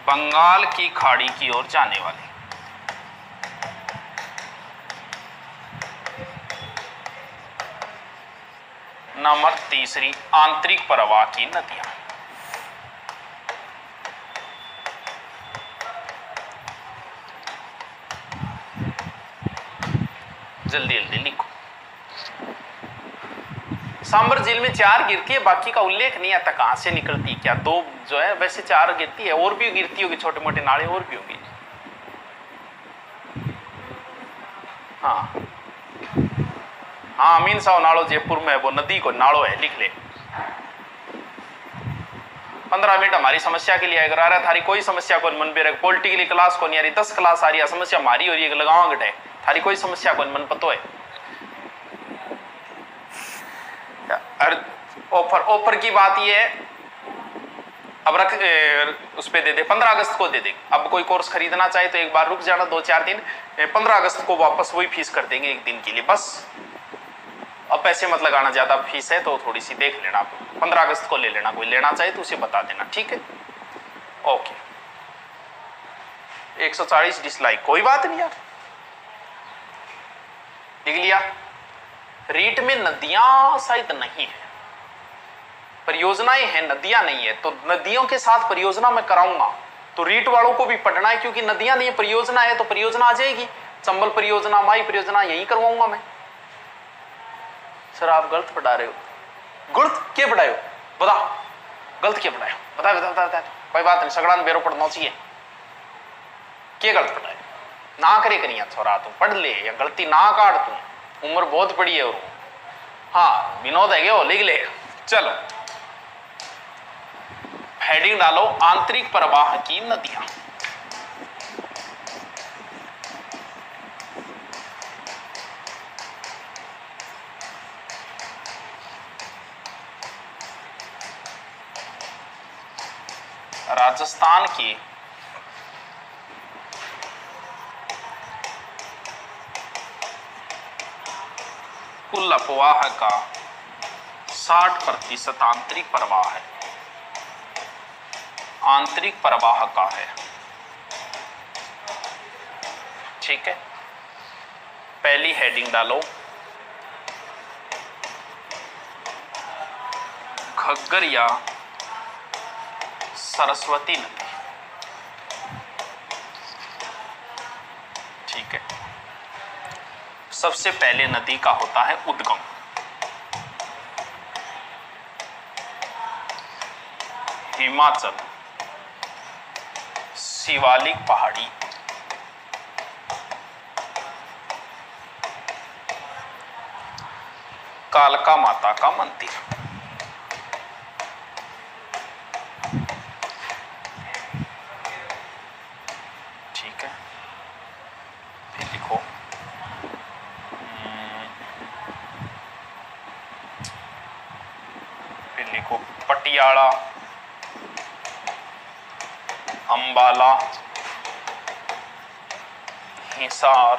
बंगाल की खाड़ी की ओर जाने वाली, नंबर 3 आंतरिक प्रवाह की नदियां। जल्दी जल्दी लिखो। सांबर झील में 4 गिरती है, बाकी का उल्लेख नहीं आता कहां से निकलती क्या। 2 जो है, वैसे 4 गिरती है, और भी गिरती होगी, छोटे मोटे नाले और भी होंगी। हाँ अमीन साहब नालो जयपुर में वो नदी को नालो है, लिख ले। 15 मिनट हमारी समस्या के लिए आ रहा है, थारी कोई समस्या को मन पे रख। पॉलिटिकली क्लास को नहीं आ रही, 10 क्लास आ रही है, समस्या हमारी हो रही है, लगाओ घटे थारी कोई समस्या को मन पतो है। ऑफर की बात ये है, अब रख उस पे दे दे, 15 अगस्त को दे दे। अब कोई कोर्स खरीदना चाहे तो एक बार रुक जाना 2-4 दिन, 15 अगस्त को वापस वही फीस कर देंगे एक दिन के लिए बस। अब पैसे मत लगाना, ज्यादा फीस है तो थोड़ी सी देख लेना, 15 अगस्त को ले लेना, कोई लेना चाहे तो उसे बता देना, ठीक है। ओके 140 डिसलाइक, कोई बात नहीं यार, लिख लिया। रीट में नदियां शायद नहीं है, परियोजनाएं हैं, नदियां नहीं है, तो नदियों के साथ परियोजना मैं कराऊंगा, तो रीट वालों को भी पढ़ना है, क्योंकि नदियां नहीं है, परियोजना है, तो परियोजना आ जाएगी। चंबल परियोजना, माई परियोजना, यही करवाऊंगा मैं। सर आप गलत पढ़ा रहे हो। गलत क्या पढ़ाए हो बता, गलत क्या पढ़ाए हो बता बता बता, बता। कोई बात नहीं, सगड़ान बेरो पढ़ना चाहिए। क्या गलत पढ़ाए ना करे करिया छोरा, तू पढ़ ले या गलती ना काट, तू उम्र बहुत बड़ी है। और हाँ विनोद है वो, लिख ले। चलो हेडिंग डालो आंतरिक प्रवाह की नदियां। राजस्थान की कुल अफवाह का 60% आंतरिक प्रवाह है, आंतरिक प्रवाह का है, ठीक है। पहली हेडिंग डालो घग्गर या सरस्वती नदी, ठीक है। सबसे पहले नदी का होता है उद्गम, हिमाचल शिवालिक पहाड़ी, कालका माता का मंदिर, ठीक है। फिर लिखो पटियाला, अंबाला, हिसार।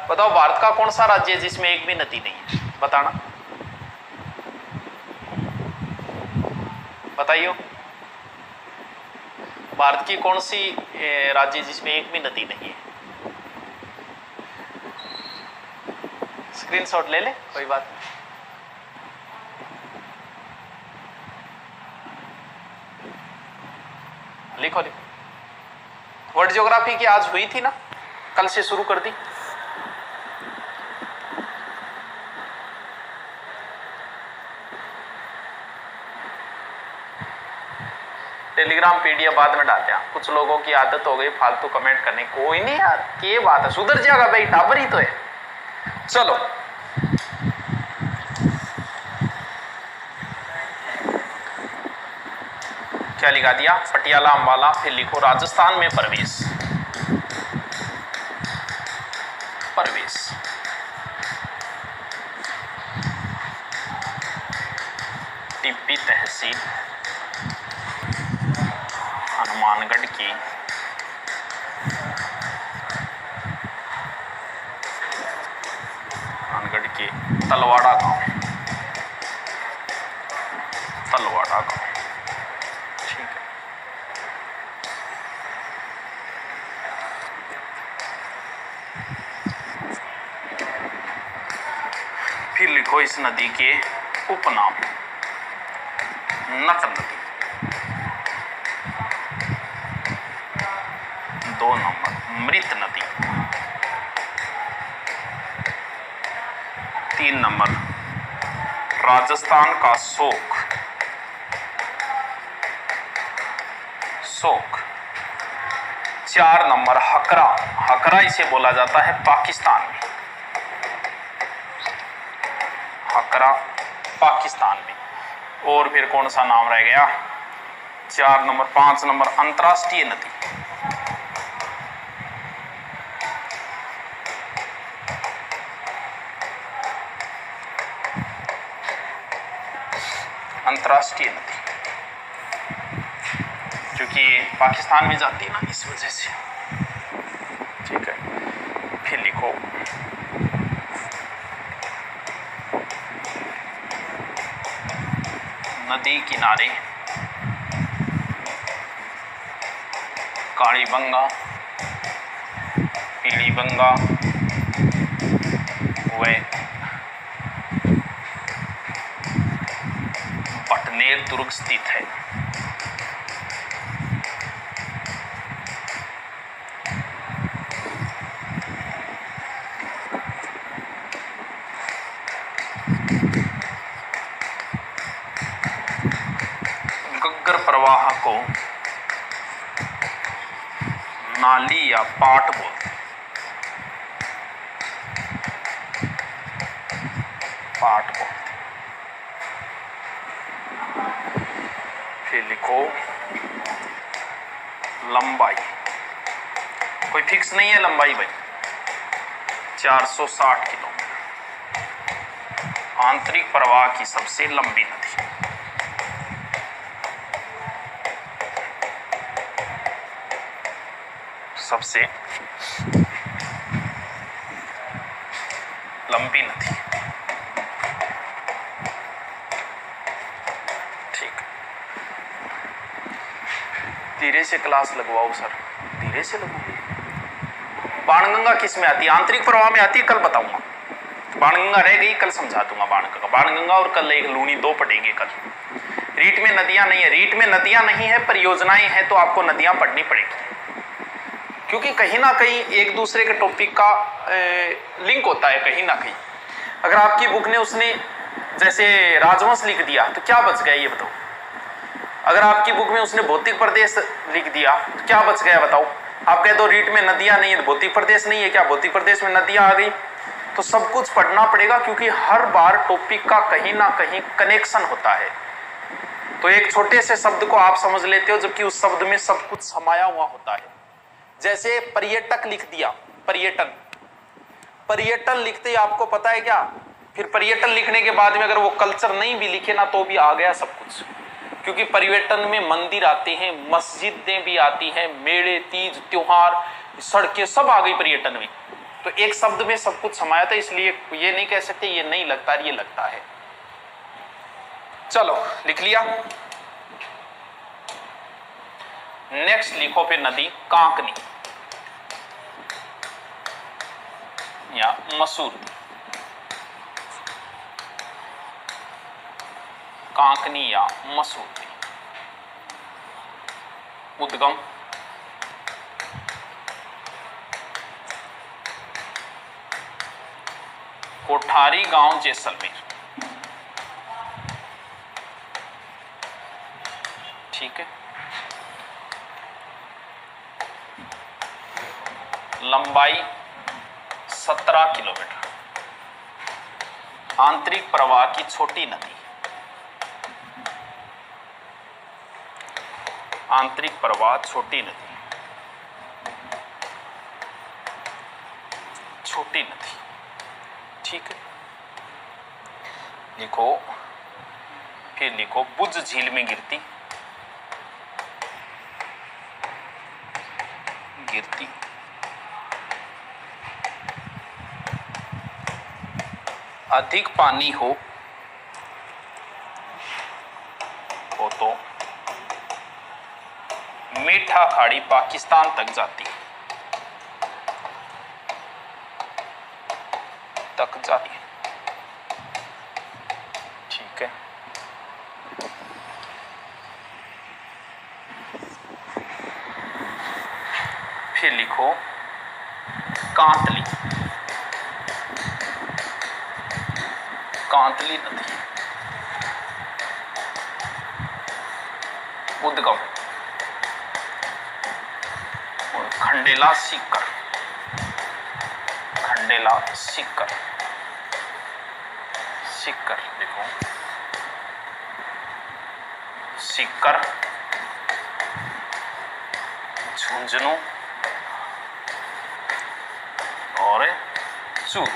बताओ भारत का कौन सा राज्य है जिसमें एक भी नदी नहीं है, बताना, बताइए। भारत की कौन सी राज्य जिसमें एक भी नदी नहीं है? स्क्रीनशॉट ले ले, कोई बात नहीं। लिखो लिखो। वर्ल्ड ज्योग्राफी की आज हुई थी ना, कल से शुरू कर दी। टेलीग्राम पीडीएफ बाद में डालते हैं। कुछ लोगों की आदत हो गई फालतू कमेंट करने। कोई नहीं यार, क्या बात है, सुधर जाएगा भाई, टाबर ही तो है। चलो क्या लिखा दिया, पटियाला अम्बाला, फिर लिखो राजस्थान में प्रवेश। प्रवेश टिप्पी तहसील हनुमानगढ़ की हनुमानगढ़ के तलवाड़ा गांव, तलवाड़ा गांव, ठीक है। फिर लिखो इस नदी के उपनाम, नट नदी। 2 नंबर मृत नदी। 3 नंबर राजस्थान का शोक, शोक। 4 नंबर हकरा, हकरा इसे बोला जाता है पाकिस्तान में, हकरा पाकिस्तान में। और फिर कौन सा नाम रह गया, 4 नंबर। 5 नंबर अंतर्राष्ट्रीय नदी, अंतर्राष्ट्रीय नदी, क्योंकि पाकिस्तान में जाती है ना, इस वजह से, ठीक है। फिर लिखो नदी किनारे काली बंगा, पीली बंगा व बटनेर दुर्ग स्थित है। गग्गर प्रवाह को नाली या पाट बोलते हैं, पाट बोलते हैं। फिर लिखो लंबाई, कोई फिक्स नहीं है लंबाई भाई, 460 किलोमीटर। आंतरिक प्रवाह की सबसे लंबी नदी, सबसे लंबी नदी, ठीक। धीरे से क्लास लगवाओ सर, धीरे से लगवाओ। बाणगंगा किस में आती है, आंतरिक प्रवाह में आती है, कल बताऊंगा। बाणगंगा रह गई, कल समझा दूंगा बाणगंगा। बाणगंगा और कल एक लूनी 2 पढ़ेंगे कल। रीट में नदियां नहीं है, रीट में नदियां नहीं है, परियोजनाएं हैं, तो आपको नदियां पढ़नी पड़ेगी, क्योंकि कहीं ना कहीं एक दूसरे के टॉपिक का लिंक होता है कहीं ना कहीं। अगर आपकी बुक ने उसने जैसे राजवंश लिख दिया तो क्या बच गया ये बताओ। अगर आपकी बुक में उसने भौतिक प्रदेश लिख दिया तो क्या बच गया बताओ। आप कह दो रीट में नदियां नहीं है, भौतिक प्रदेश नहीं है, क्या भौतिक प्रदेश में नदियां आ गई। तो सब कुछ पढ़ना पड़ेगा, क्योंकि हर बार टॉपिक का कहीं ना कहीं कनेक्शन होता है। तो एक छोटे से शब्द को आप समझ लेते हो, जबकि उस शब्द में सब कुछ समाया हुआ होता है। जैसे पर्यटक लिख दिया, पर्यटन, पर्यटन लिखते ही आपको पता है क्या, फिर पर्यटन लिखने के बाद में अगर वो कल्चर नहीं भी लिखे ना तो भी आ गया सब कुछ, क्योंकि पर्यटन में मंदिर आते हैं, मस्जिदें भी आती हैं, मेले, तीज, त्योहार, सड़कें सब आ गई पर्यटन में। तो एक शब्द में सब कुछ समाया था, इसलिए ये नहीं कह सकते ये नहीं लगता, ये लगता है। चलो लिख लिया। नेक्स्ट लिखो फिर नदी कांकनी या मसूर, कांकनी या मसूर। उद्गम, कोठारी गांव जैसलमेर। ठीक है। लंबाई 17 किलोमीटर। आंतरिक प्रवाह की छोटी नदी, आंतरिक प्रवाह छोटी नदी, छोटी नदी। ठीक है। लिखो, फिर लिखो बुज झील में गिरती, गिरती अधिक पानी हो तो मीठा खाड़ी पाकिस्तान तक जाती, तक जाती। ठीक है। फिर लिखो कांतली, कांतली नदी, उद्गम और खंडेला सीकर, खंडेला सीकर, सीकर लिखो, सीकर, झुंझुनू और चूरू।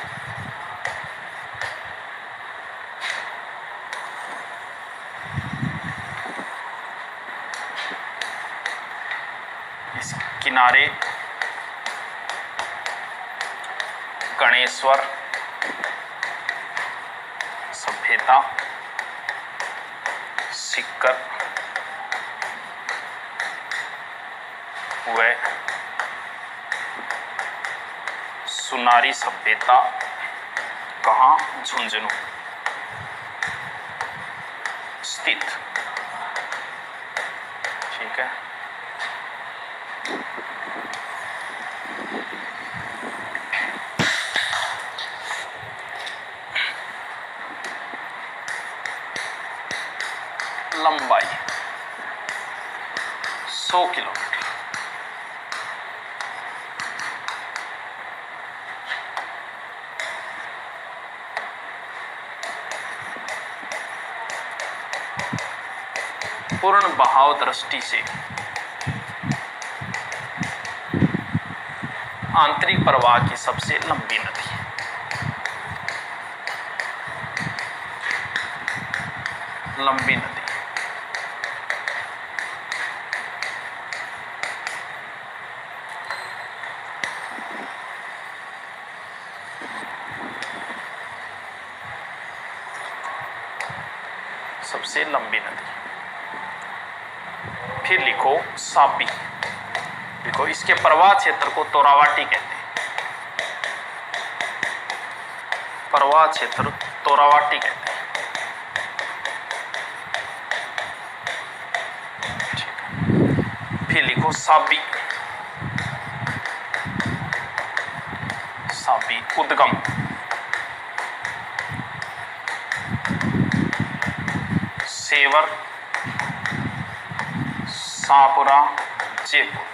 इस किनारे गणेश्वर सभ्यता, सीकर व सुनारी सभ्यता कहाँ झुंझुनू स्थित। ठीक है। लंबाई 100 किलोमीटर। पूर्ण बहाव दृष्टि से आंतरिक प्रवाह की सबसे लंबी नदी, लंबी नदी। सबसे लंबी नदी। फिर लिखो सापी, लिखो इसके प्रवाह क्षेत्र को तोरावाटी कहते हैं, प्रवाह क्षेत्र तोरावाटी कहते हैं। ठीक है। फिर लिखो सापी, सापी उद्गम, सेवर, शाहपुरा, जयपुर,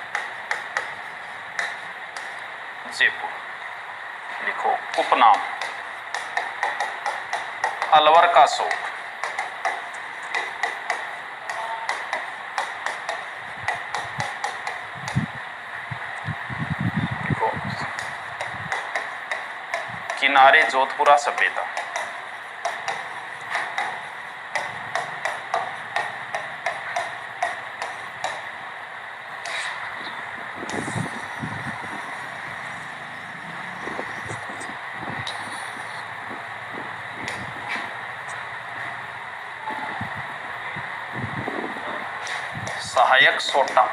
जयपुर। लिखो उपनाम अलवर का सोट, लिखो किनारे जोधपुरा सभ्यता, सहायक सोटा,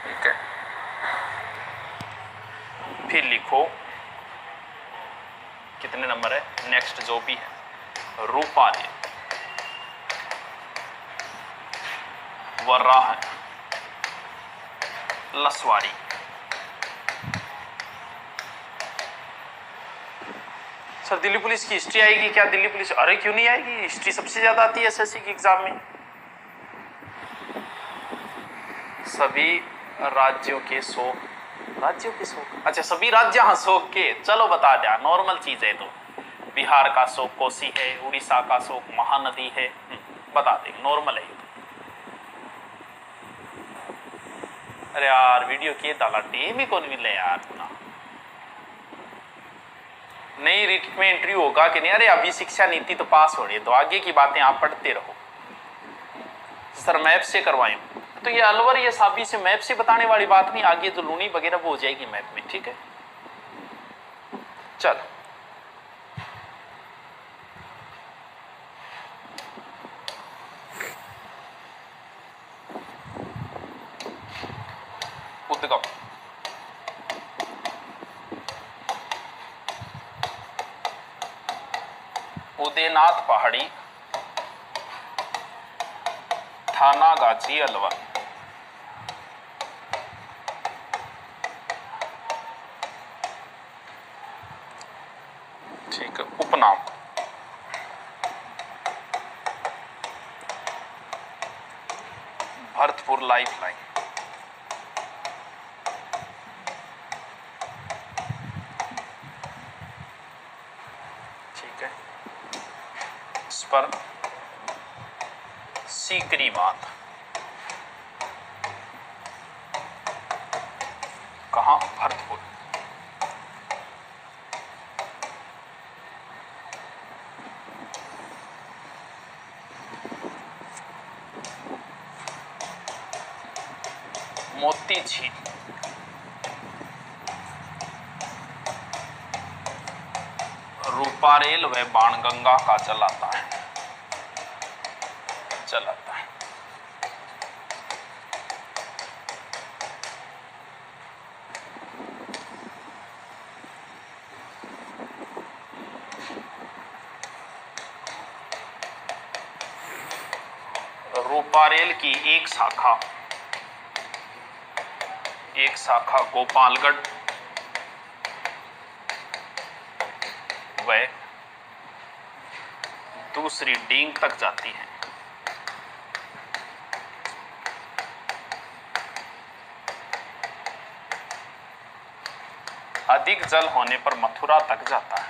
ठीक है। फिर लिखो कितने नंबर है, नेक्स्ट जो भी है रूपाली, वर्रा है, लसवारी। सर दिल्ली पुलिस की हिस्ट्री आएगी क्या? दिल्ली पुलिस, अरे क्यों नहीं आएगी, हिस्ट्री सबसे ज्यादा आती है एसएससी के एग्जाम में। सभी राज्यों के शोक, राज्यों के शोक, अच्छा सभी राज्य हाँ शोक के, चलो बता दिया, नॉर्मल चीज है। तो बिहार का शोक कोसी है, उड़ीसा का शोक महानदी है, बता देंगे, नॉर्मल है। अरे यार वीडियो किए डाला टेम ही कौन मिले यार ना, नई रिट में एंट्री होगा कि नहीं? अरे अभी शिक्षा नीति तो पास हो रही है, तो आगे की बातें आप पढ़ते रहो। सर मैप से करवाएं, तो ये अलवर ये साबी से मैप से बताने वाली बात नहीं, आगे जो लूनी वगैरह वो हो जाएगी मैप में, ठीक है। चल उद्गम, उदयनाथ पहाड़ी, थानागाची अलवर। ठीक है, उपनाम भरतपुर लाइफलाइन, ठीक है। इस पर सीकरी बात, कहाँ? भरतपुर। मोती झील, रूपारेल व बाणगंगा का जल आता है, जल आता है। रूपारेल की एक शाखा गोपालगढ़ व दूसरी डींग तक जाती है। अधिक जल होने पर मथुरा तक जाता है।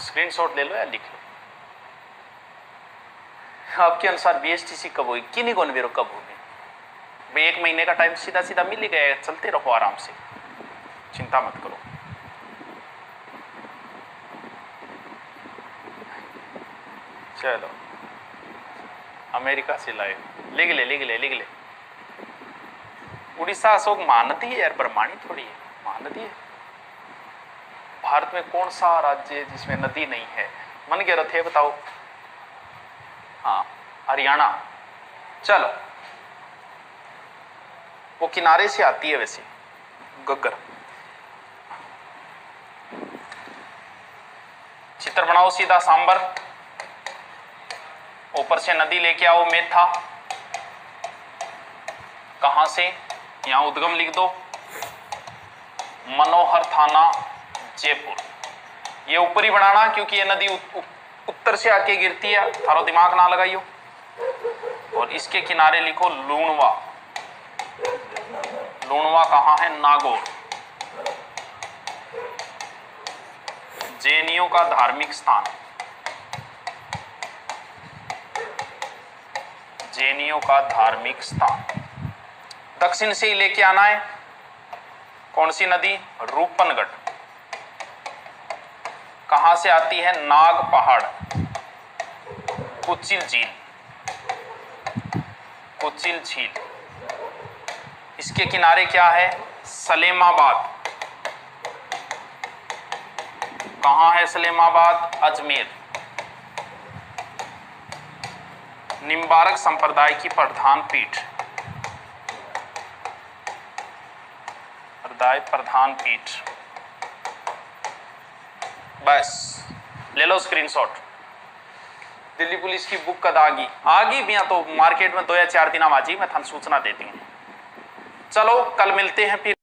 स्क्रीनशॉट ले लो या लिख लो, आपके अनुसार बीएसटीसी कब होगी, किन्हीं को नहीं कब होगी भाई? 1 महीने का टाइम सीधा सीधा मिल ही गया, चलते रहो आराम से, चिंता मत करो। चलो अमेरिका से लाए, लिख ले। उड़ीसा अशोक महानदी है यार, ब्रह्मांडी थोड़ी है, महानदी है। भारत में कौन सा राज्य है जिसमें नदी नहीं है? मन के रथ है, बताओ। हाँ हरियाणा। चलो वो किनारे से आती है वैसे, गग्गर। चित्र बनाओ सीधा, सांबर, ऊपर से नदी लेके आओ, मेथा। कहां से? यहां उद्गम लिख दो, मनोहर थाना जयपुर। ये ऊपरी बनाना क्योंकि ये नदी उत्तर से आके गिरती है, थारो दिमाग ना लगाइयो। और इसके किनारे लिखो लूणवा। लूणवा कहां है? नागौर। जैनियों का धार्मिक स्थान, जैनियों का धार्मिक स्थान। दक्षिण से ही लेके आना है। कौन सी नदी? रूपनगढ़। कहां से आती है? नाग पहाड़, कुचिल झील, कुचिल झील। इसके किनारे क्या है? सलेमाबाद। कहां है सलेमाबाद? अजमेर। निम्बारक संप्रदाय की प्रधान पीठ, होता है प्रधान पीठ। बस ले लो स्क्रीनशॉट। दिल्ली पुलिस की बुक कद आगी भी तो मार्केट में 2 या 4 दिन आज ही मैं थान सूचना देती हूँ। चलो कल मिलते हैं फिर।